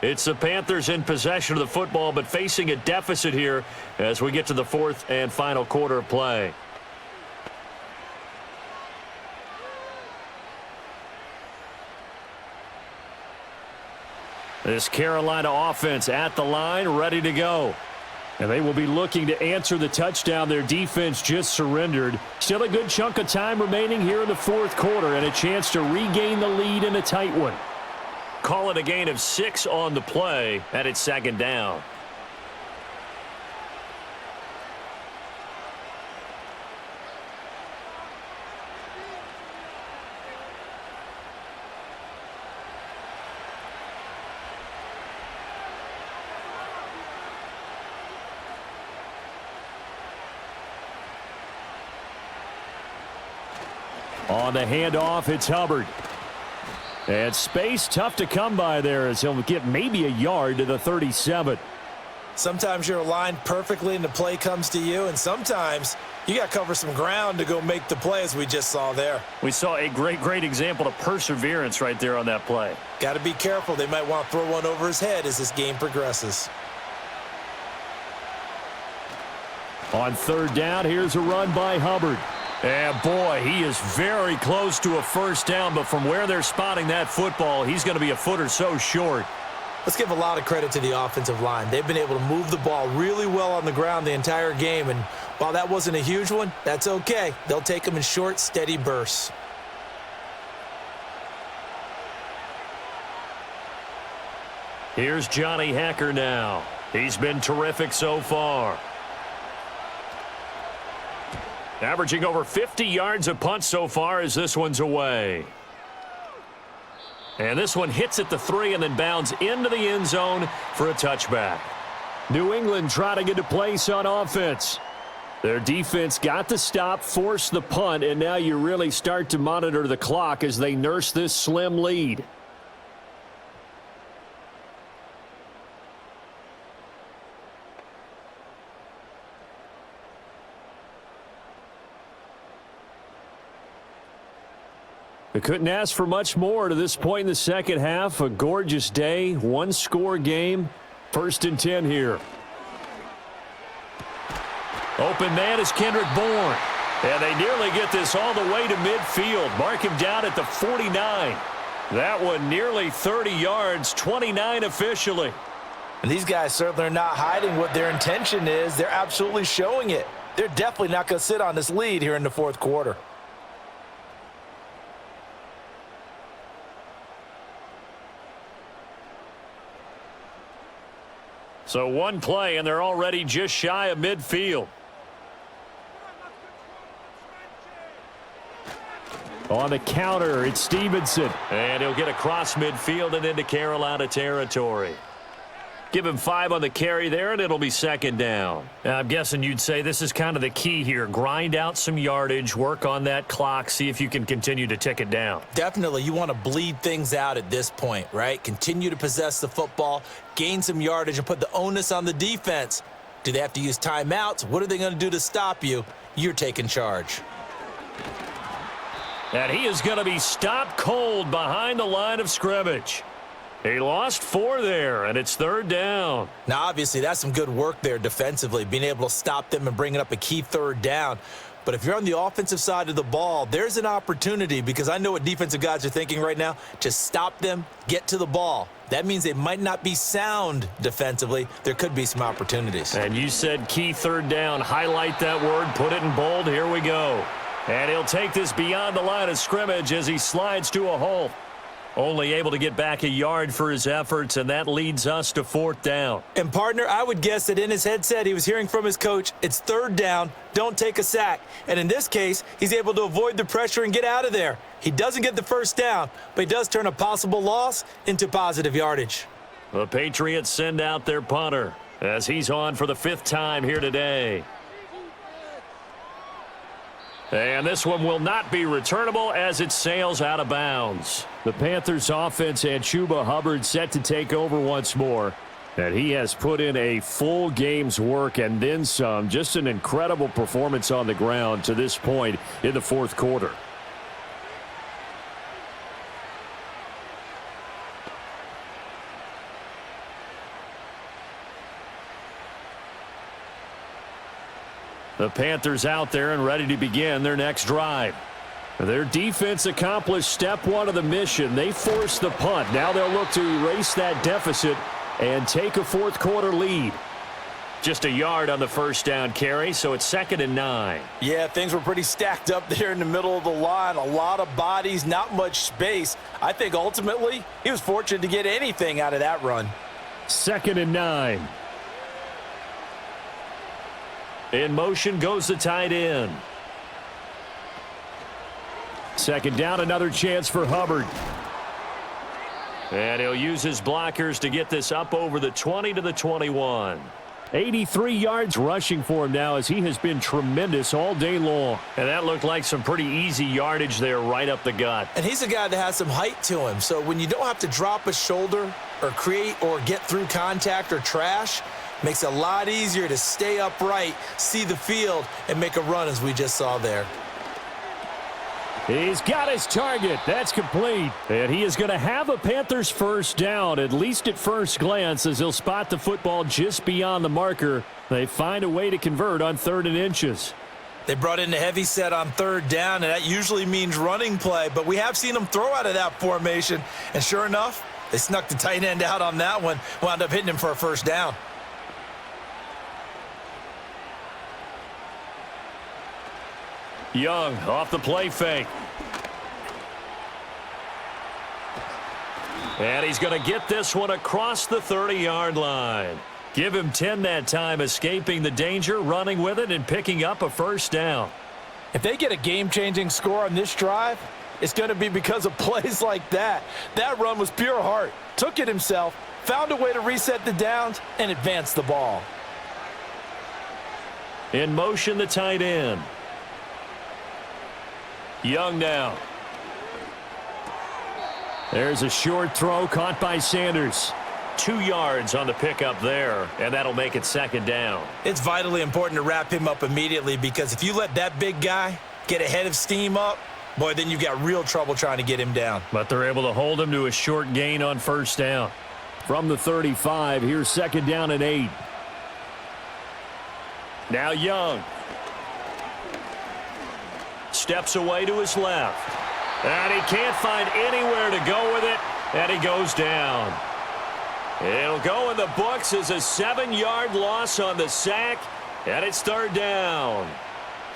It's the Panthers in possession of the football, but facing a deficit here as we get to the fourth and final quarter of play. This Carolina offense at the line, ready to go. And they will be looking to answer the touchdown their defense just surrendered. Still a good chunk of time remaining here in the fourth quarter and a chance to regain the lead in a tight one. Call it a gain of 6 on the play, and it's second down. On the handoff, it's Hubbard. And space tough to come by there as he'll get maybe a yard to the 37. Sometimes you're aligned perfectly and the play comes to you, and sometimes you got to cover some ground to go make the play as we just saw there. We saw a great example of perseverance right there on that play. Got to be careful. They might want to throw one over his head as this game progresses. On third down, here's a run by Hubbard. And boy, he is very close to a first down, but from where they're spotting that football, he's going to be a foot or so short. Let's give a lot of credit to the offensive line. They've been able to move the ball really well on the ground the entire game, and while that wasn't a huge one, that's okay. They'll take them in short, steady bursts. Here's Johnny Hacker now. He's been terrific so far. Averaging over 50 yards a punt so far as this one's away. And this one hits at the 3 and then bounds into the end zone for a touchback. New England trotting into place on offense. Their defense got the stop, forced the punt, and now you really start to monitor the clock as they nurse this slim lead. They couldn't ask for much more to this point in the second half. A gorgeous day, one-score game. 1st and 10 here. Open man is Kendrick Bourne. And they nearly get this all the way to midfield. Mark him down at the 49. That one nearly 30 yards, 29 officially. And these guys certainly are not hiding what their intention is. They're absolutely showing it. They're definitely not going to sit on this lead here in the fourth quarter. So one play, and they're already just shy of midfield. On the counter, it's Stevenson. And he'll get across midfield and into Carolina territory. Give him 5 on the carry there, and it'll be second down. I'm guessing you'd say this is kind of the key here. Grind out some yardage, work on that clock, see if you can continue to tick it down. Definitely, you want to bleed things out at this point, right? Continue to possess the football, gain some yardage, and put the onus on the defense. Do they have to use timeouts? What are they going to do to stop you? You're taking charge. And he is going to be stopped cold behind the line of scrimmage. He lost 4 there, and it's third down. Now, obviously, that's some good work there defensively, being able to stop them and bringing up a key third down. But if you're on the offensive side of the ball, there's an opportunity, because I know what defensive guys are thinking right now. Just stop them, get to the ball. That means they might not be sound defensively. There could be some opportunities. And you said key third down. Highlight that word, put it in bold. Here we go. And he'll take this beyond the line of scrimmage as he slides to a halt. Only able to get back a yard for his efforts, and that leads us to 4th down. And, partner, I would guess that in his headset he was hearing from his coach, it's 3rd down, don't take a sack. And in this case, he's able to avoid the pressure and get out of there. He doesn't get the 1st down, but he does turn a possible loss into positive yardage. The Patriots send out their punter as he's on for the 5th time here today. And this one will not be returnable as it sails out of bounds. The Panthers offense and Chuba Hubbard set to take over once more. And he has put in a full game's work and then some. Just an incredible performance on the ground to this point in the 4th quarter. The Panthers out there and ready to begin their next drive. Their defense accomplished step 1 of the mission. They forced the punt. Now they'll look to erase that deficit and take a 4th quarter lead. Just a yard on the 1st down carry, so it's 2nd and 9. Yeah, things were pretty stacked up there in the middle of the line. A lot of bodies, not much space. I think ultimately he was fortunate to get anything out of that run. 2nd and 9. In motion goes the tight end. 2nd down, another chance for Hubbard. And he'll use his blockers to get this up over the 20 to the 21. 83 yards rushing for him now as he has been tremendous all day long. And that looked like some pretty easy yardage there right up the gut. And he's a guy that has some height to him. So when you don't have to drop a shoulder or create or get through contact or trash, makes it a lot easier to stay upright, see the field, and make a run as we just saw there. He's got his target. That's complete. And he is going to have a Panthers 1st down, at least at first glance, as he'll spot the football just beyond the marker. They find a way to convert on 3rd and inches. They brought in the heavy set on 3rd down, and that usually means running play, but we have seen them throw out of that formation. And sure enough, they snuck the tight end out on that one, wound up hitting him for a 1st down. Young off the play fake. And he's going to get this one across the 30-yard line. Give him 10 that time, escaping the danger, running with it, and picking up a 1st down. If they get a game-changing score on this drive, it's going to be because of plays like that. That run was pure heart. Took it himself, found a way to reset the downs, and advance the ball. In motion, the tight end. Young now. There's a short throw caught by Sanders. 2 yards on the pickup there, and that'll make it 2nd down. It's vitally important to wrap him up immediately, because if you let that big guy get ahead of steam up, boy, then you've got real trouble trying to get him down. But they're able to hold him to a short gain on 1st down. From the 35, here's 2nd down and 8. Now Young. Steps away to his left. And he can't find anywhere to go with it, and he goes down. It'll go in the books as a 7-yard loss on the sack, and it's 3rd down.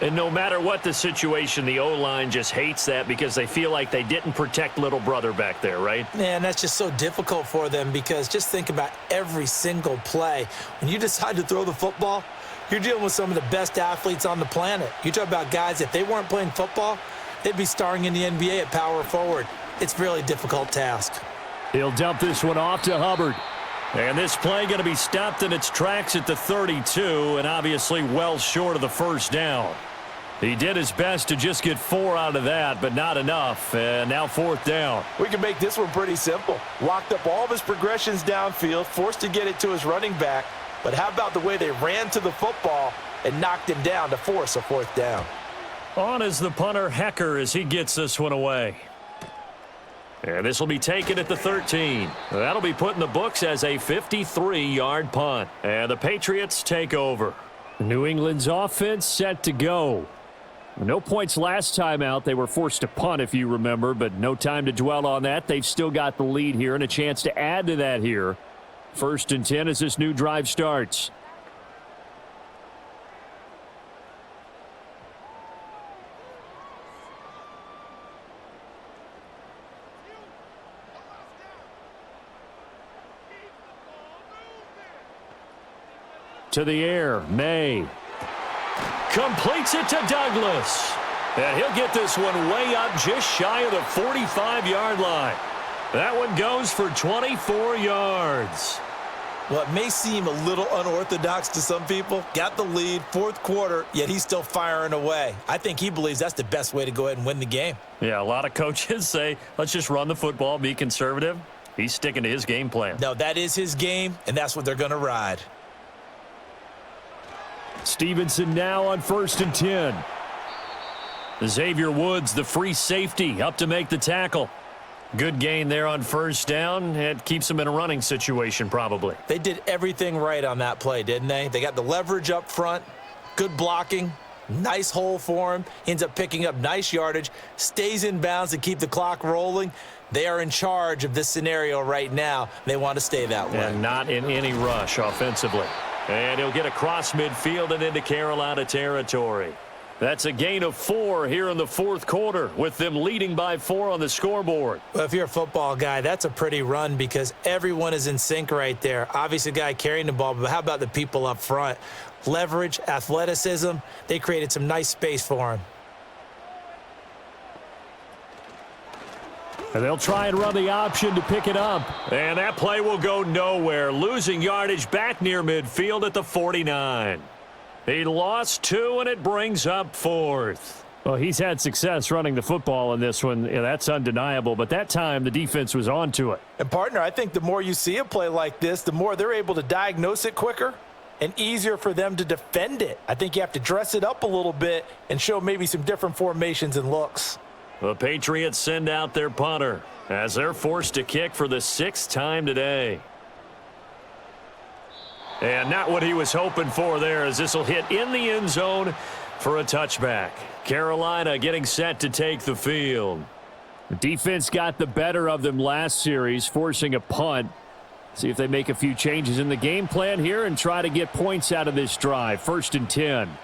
And no matter what the situation, the O-line just hates that because they feel like they didn't protect little brother back there, right? Yeah, and that's just so difficult for them, because just think about every single play. When you decide to throw the football, you're dealing with some of the best athletes on the planet. You talk about guys, if they weren't playing football, they'd be starring in the NBA at power forward. It's a really difficult task. He'll dump this one off to Hubbard. And this play going to be stopped in its tracks at the 32, and obviously well short of the 1st down. He did his best to just get 4 out of that, but not enough. And now 4th down. We can make this one pretty simple. Locked up all of his progressions downfield, forced to get it to his running back. But how about the way they ran to the football and knocked him down to force a 4th down? On is the punter, Hecker, as he gets this one away. And this will be taken at the 13. That'll be put in the books as a 53-yard punt. And the Patriots take over. New England's offense set to go. No points last time out. They were forced to punt, if you remember, but no time to dwell on that. They've still got the lead here and a chance to add to that here. 1st and 10 as this new drive starts. To the air, May. Completes it to Douglas. And he'll get this one way up just shy of the 45-yard line. That one goes for 24 yards. Well, it may seem a little unorthodox to some people. Got the lead, 4th quarter, yet he's still firing away. I think he believes that's the best way to go ahead and win the game. Yeah, a lot of coaches say, let's just run the football, be conservative. He's sticking to his game plan. No, that is his game, and that's what they're going to ride. Stevenson now on 1st and 10. Xavier Woods, the free safety, up to make the tackle. Good gain there on 1st down. It keeps them in a running situation probably. They did everything right on that play, didn't they? They got the leverage up front, good blocking, nice hole for him. He ends up picking up nice yardage, stays in bounds to keep the clock rolling. They are in charge of this scenario right now. They want to stay that way. And not in any rush offensively. And he'll get across midfield and into Carolina territory. That's a gain of 4 here in the 4th quarter, with them leading by 4 on the scoreboard. Well, if you're a football guy, that's a pretty run because everyone is in sync right there. Obviously, the guy carrying the ball, but how about the people up front? Leverage, athleticism, they created some nice space for him. And they'll try and run the option to pick it up. And that play will go nowhere, losing yardage back near midfield at the 49. He lost 2, and it brings up 4th. Well, he's had success running the football in this one. Yeah, that's undeniable, but that time the defense was on to it. And, partner, I think the more you see a play like this, the more they're able to diagnose it quicker and easier for them to defend it. I think you have to dress it up a little bit and show maybe some different formations and looks. The Patriots send out their punter as they're forced to kick for the 6th time today. And not what he was hoping for there, as this will hit in the end zone for a touchback. Carolina getting set to take the field. The defense got the better of them last series, forcing a punt. See if they make a few changes in the game plan here and try to get points out of this drive. 1st and 10.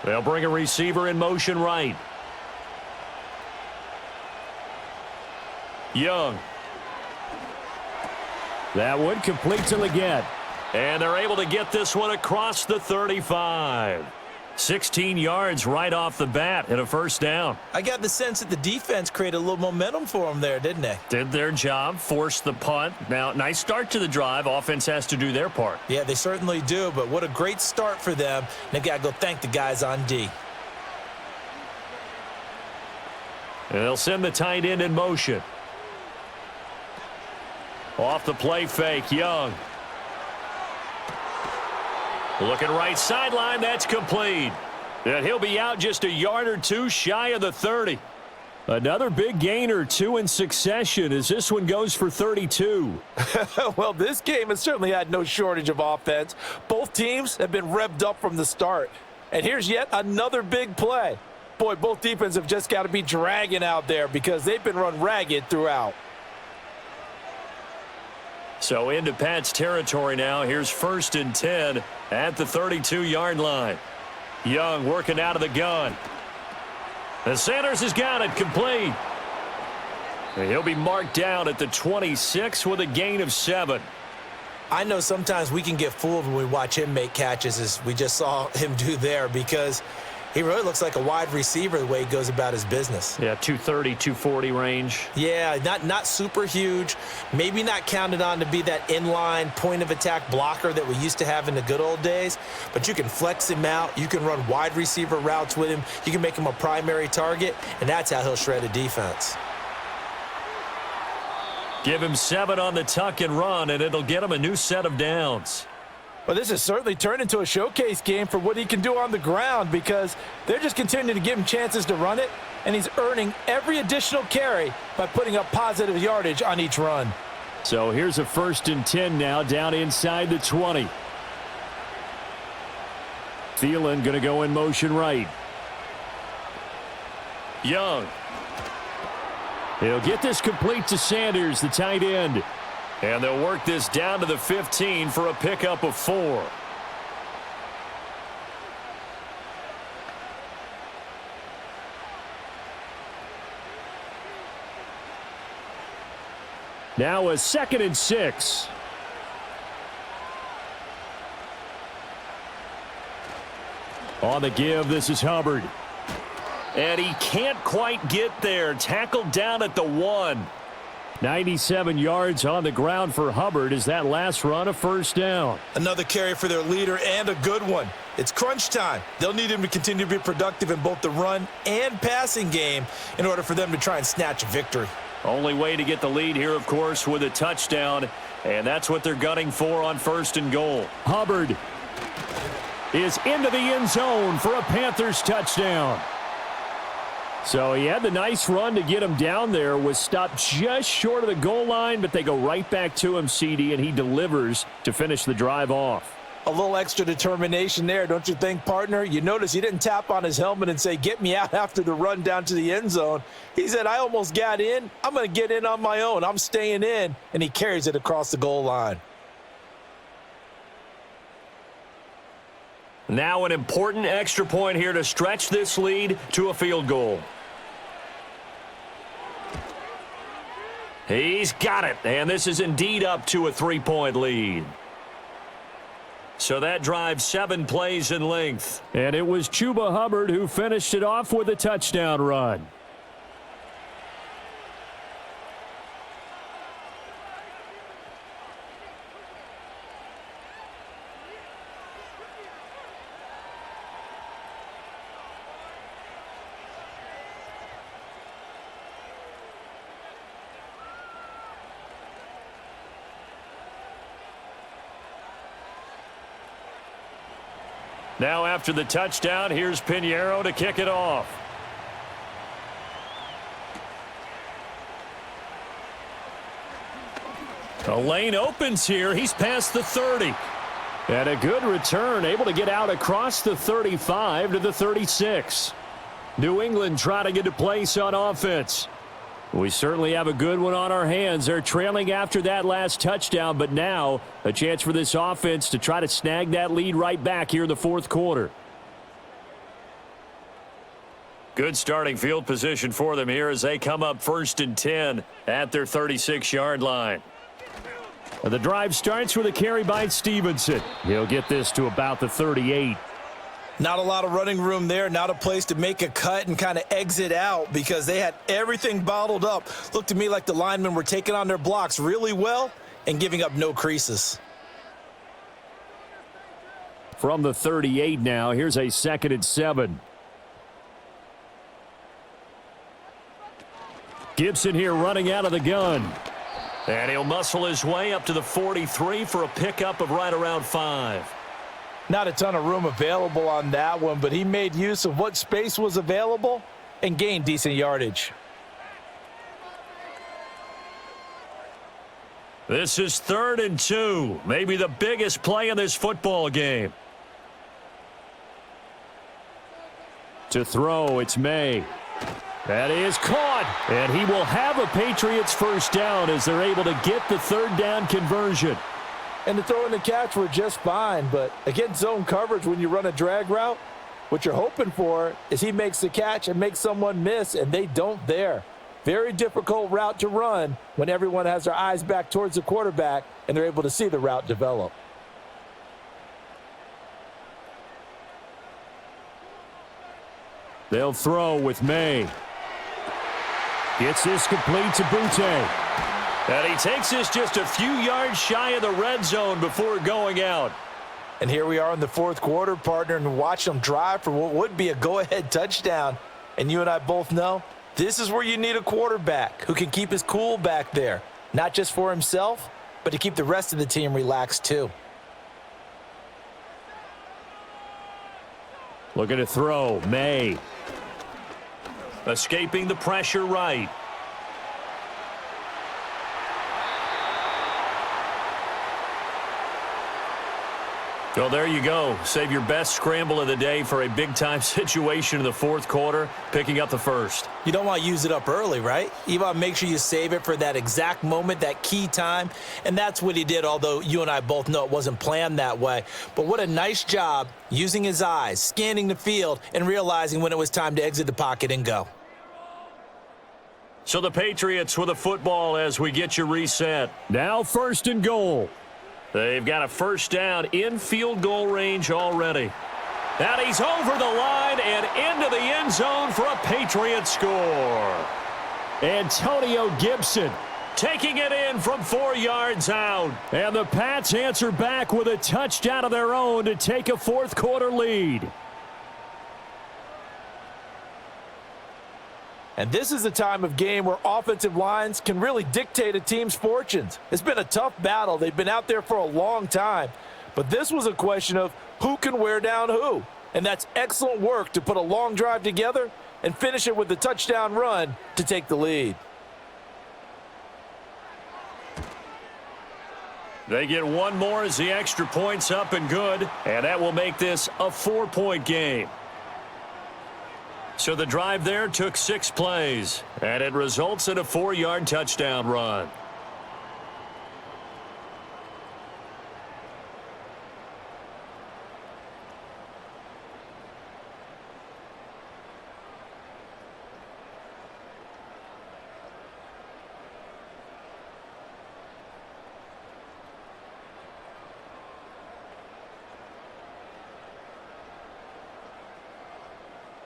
They'll bring a receiver in motion right. Young. That one complete to Leggett. And they're able to get this one across the 35. 16 yards right off the bat and a 1st down. I got the sense that the defense created a little momentum for them there, didn't they? Did their job, forced the punt. Now, nice start to the drive. Offense has to do their part. Yeah, they certainly do, but what a great start for them. They've got to go thank the guys on D. And they'll send the tight end in motion. Off the play fake, Young. Looking right sideline, that's complete. And he'll be out just a yard or 2 shy of the 30. Another big gain or 2 in succession as this one goes for 32. Well, this game has certainly had no shortage of offense. Both teams have been revved up from the start. And here's yet another big play. Boy, both defenses have just got to be dragging out there because they've been run ragged throughout. So into Pat's territory now. Here's 1st and 10 at the 32-yard line. Young working out of the gun. And Sanders has got it complete. And he'll be marked down at the 26 with a gain of 7. I know sometimes we can get fooled when we watch him make catches, as we just saw him do there, because he really looks like a wide receiver the way he goes about his business. Yeah, 230, 240 range. Yeah, not super huge. Maybe not counted on to be that inline point-of-attack blocker that we used to have in the good old days. But you can flex him out. You can run wide receiver routes with him. You can make him a primary target, and that's how he'll shred a defense. Give him 7 on the tuck and run, and it'll get him a new set of downs. Well, this has certainly turned into a showcase game for what he can do on the ground because they're just continuing to give him chances to run it, and he's earning every additional carry by putting up positive yardage on each run. So here's a 1st and 10 now down inside the 20. Thielen going to go in motion right. Young. He'll get this complete to Sanders, the tight end. And they'll work this down to the 15 for a pickup of 4. Now a 2nd and 6. On the give, this is Hubbard. And he can't quite get there. Tackled down at the 1. 97 yards on the ground for Hubbard as that last run a 1st down. Another carry for their leader and a good one. It's crunch time. They'll need him to continue to be productive in both the run and passing game in order for them to try and snatch a victory. Only way to get the lead here, of course, with a touchdown, and that's what they're gunning for on 1st and goal. Hubbard is into the end zone for a Panthers touchdown. So he had the nice run to get him down there, was stopped just short of the goal line, but they go right back to him, CD, and he delivers to finish the drive off. A little extra determination there, don't you think, partner? You notice he didn't tap on his helmet and say, get me out after the run down to the end zone. He said, I almost got in. I'm going to get in on my own. I'm staying in, and he carries it across the goal line. Now an important extra point here to stretch this lead to a field goal. He's got it, and this is indeed up to a 3-point lead. So that drives 7 plays in length. And it was Chuba Hubbard who finished it off with a touchdown run. Now after the touchdown, here's Pinheiro to kick it off. The lane opens here. He's past the 30. And a good return, able to get out across the 35 to the 36. New England trying to get a place on offense. We certainly have a good one on our hands. They're trailing after that last touchdown, but now a chance for this offense to try to snag that lead right back here in the 4th quarter. Good starting field position for them here as they come up 1st and 10 at their 36-yard line. And the drive starts with a carry by Stevenson. He'll get this to about the 38. Not a lot of running room there, not a place to make a cut and kind of exit out because they had everything bottled up. Looked to me like the linemen were taking on their blocks really well and giving up no creases. From the 38 now, here's a 2nd and 7. Gibson here running out of the gun. And he'll muscle his way up to the 43 for a pickup of right around 5. Not a ton of room available on that one, but he made use of what space was available and gained decent yardage. This is 3rd and 2, maybe the biggest play in this football game. To throw, it's May. That is caught, and he will have a Patriots 1st down as they're able to get the 3rd down conversion. And the throw and the catch were just fine, but against zone coverage when you run a drag route, what you're hoping for is he makes the catch and makes someone miss, and they don't there. Very difficult route to run when everyone has their eyes back towards the quarterback and they're able to see the route develop. They'll throw with May. Gets this complete to Butte. And he takes this just a few yards shy of the red zone before going out. And here we are in the 4th quarter, partner, and watch them drive for what would be a go-ahead touchdown. And you and I both know this is where you need a quarterback who can keep his cool back there, not just for himself, but to keep the rest of the team relaxed too. Looking to throw. May. Escaping the pressure right. Well, there you go. Save your best scramble of the day for a big-time situation in the fourth quarter, picking up the first. You don't want to use it up early, right? You want to make sure you save it for that exact moment, that key time, and that's what he did, although you and I both know it wasn't planned that way. But what a nice job using his eyes, scanning the field, and realizing when it was time to exit the pocket and go. So the Patriots with a football as we get you reset. Now 1st and goal. They've got a first down in field goal range already. And he's over the line and into the end zone for a Patriot score. Antonio Gibson taking it in from 4 yards out. And the Pats answer back with a touchdown of their own to take a fourth quarter lead. And this is the time of game where offensive lines can really dictate a team's fortunes. It's been a tough battle. They've been out there for a long time. But this was a question of who can wear down who. And that's excellent work to put a long drive together and finish it with the touchdown run to take the lead. They get one more as the extra point's up and good. And that will make this a 4-point game. So the drive there took 6 plays, and it results in a 4-yard touchdown run.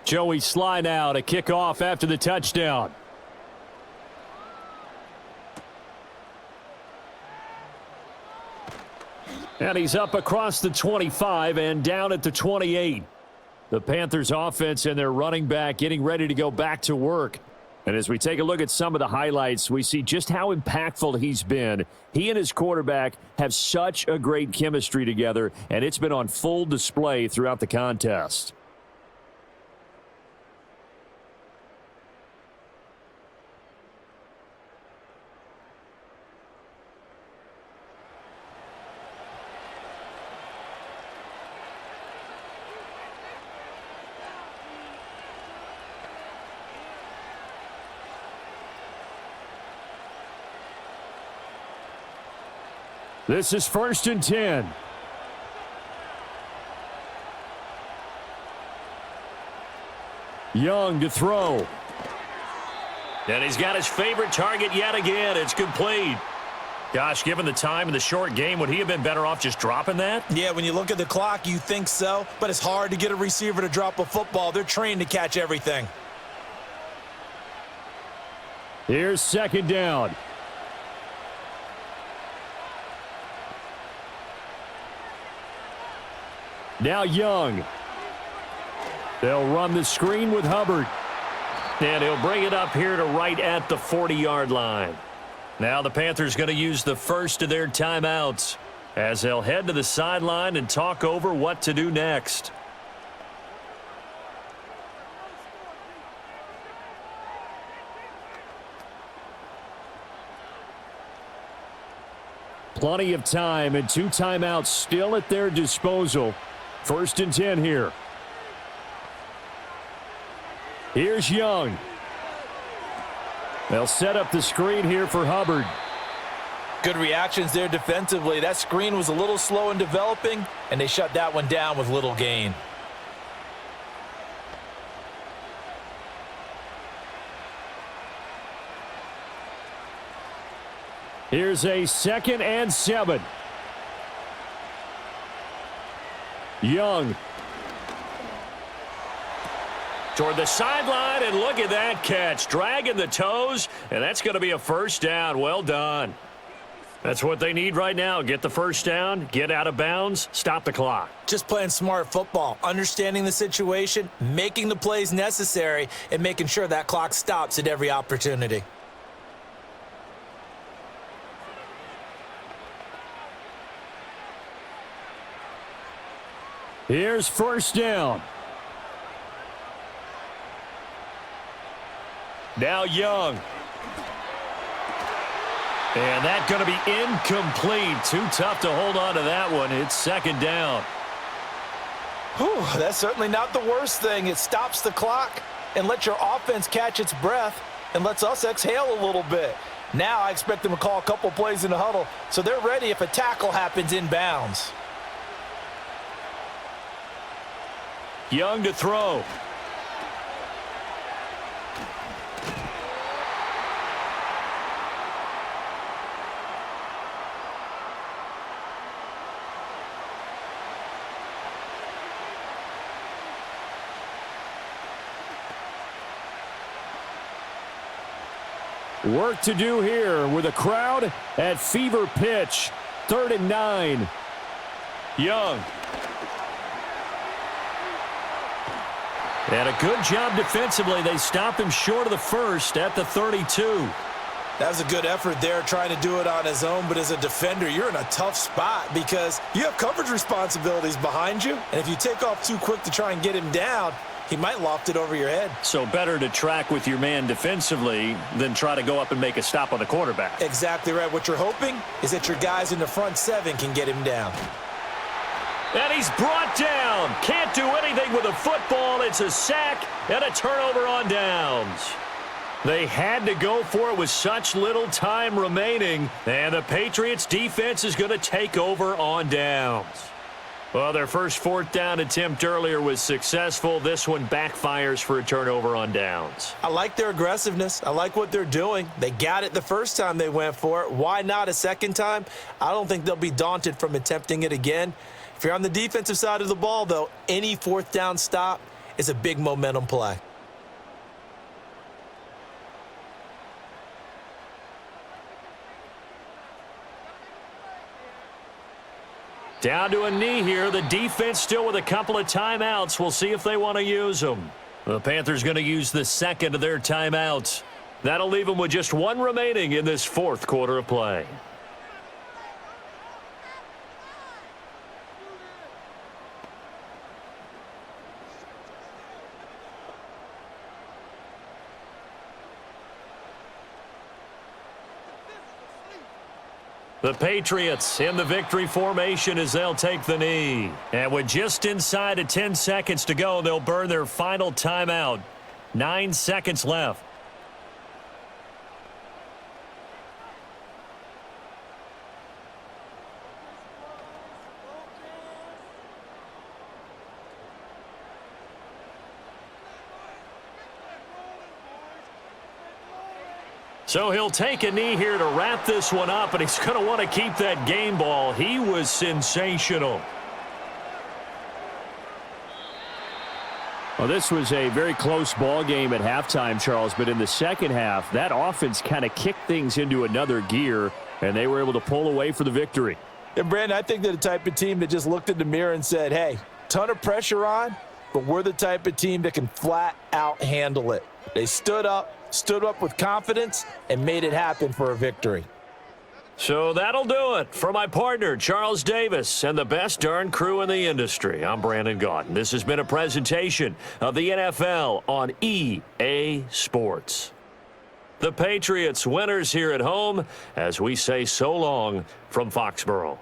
Joey Sly now to kick off after the touchdown. And he's up across the 25 and down at the 28. The Panthers offense and their running back getting ready to go back to work. And as we take a look at some of the highlights, we see just how impactful he's been. He and his quarterback have such a great chemistry together, and it's been on full display throughout the contest. This is 1st and 10. Young to throw. And he's got his favorite target yet again. It's complete. Gosh, given the time in the short game, would he have been better off just dropping that? Yeah, when you look at the clock, you think so, but it's hard to get a receiver to drop a football. They're trained to catch everything. Here's 2nd down. Now Young. They'll run the screen with Hubbard. And he'll bring it up here to right at the 40-yard line. Now the Panthers going to use the first of their timeouts as they'll head to the sideline and talk over what to do next. Plenty of time and 2 timeouts still at their disposal. 1st and 10 here. Here's Young. They'll set up the screen here for Hubbard. Good reactions there defensively. That screen was a little slow in developing, and they shut that one down with little gain. Here's a 2nd and 7. Young. Toward the sideline, and look at that catch. Dragging the toes, and that's going to be a first down. Well done. That's what they need right now. Get the first down, get out of bounds, stop the clock. Just playing smart football, understanding the situation, making the plays necessary, and making sure that clock stops at every opportunity. Here's 1st down. Now Young. And that's going to be incomplete. Too tough to hold on to that one. It's second down. Whew, that's certainly not the worst thing. It stops the clock and lets your offense catch its breath and lets us exhale a little bit. Now I expect them to call a couple plays in the huddle so they're ready if a tackle happens inbounds. Young to throw. Work to do here with a crowd at fever pitch. 3rd and 9. Young. And a good job defensively. They stop him short of the first at the 32. That was a good effort there trying to do it on his own, but as a defender, you're in a tough spot because you have coverage responsibilities behind you, and if you take off too quick to try and get him down, he might loft it over your head. So better to track with your man defensively than try to go up and make a stop on the quarterback. Exactly right. What you're hoping is that your guys in the front 7 can get him down. And he's brought down. Can't do anything with a football. It's a sack and a turnover on downs. They had to go for it with such little time remaining. And the Patriots defense is going to take over on downs. Well, their first 4th down attempt earlier was successful. This one backfires for a turnover on downs. I like their aggressiveness. I like what they're doing. They got it the first time they went for it. Why not a second time? I don't think they'll be daunted from attempting it again. If you're on the defensive side of the ball, though, any 4th down stop is a big momentum play. Down to a knee here. The defense still with a couple of timeouts. We'll see if they want to use them. The Panthers going to use the second of their timeouts. That'll leave them with just 1 remaining in this 4th quarter of play. The Patriots in the victory formation as they'll take the knee. And with just inside of 10 seconds to go, they'll burn their final timeout. 9 seconds left. So he'll take a knee here to wrap this one up, and he's going to want to keep that game ball. He was sensational. Well, this was a very close ball game at halftime, Charles, but in the second half, that offense kind of kicked things into another gear, and they were able to pull away for the victory. And, Brandon, I think they're the type of team that just looked in the mirror and said, hey, ton of pressure on, but we're the type of team that can flat out handle it. They stood up with confidence, and made it happen for a victory. So that'll do it. For my partner, Charles Davis, and the best darn crew in the industry, I'm Brandon Gaudin. This has been a presentation of the NFL on EA Sports. The Patriots winners here at home as we say so long from Foxborough.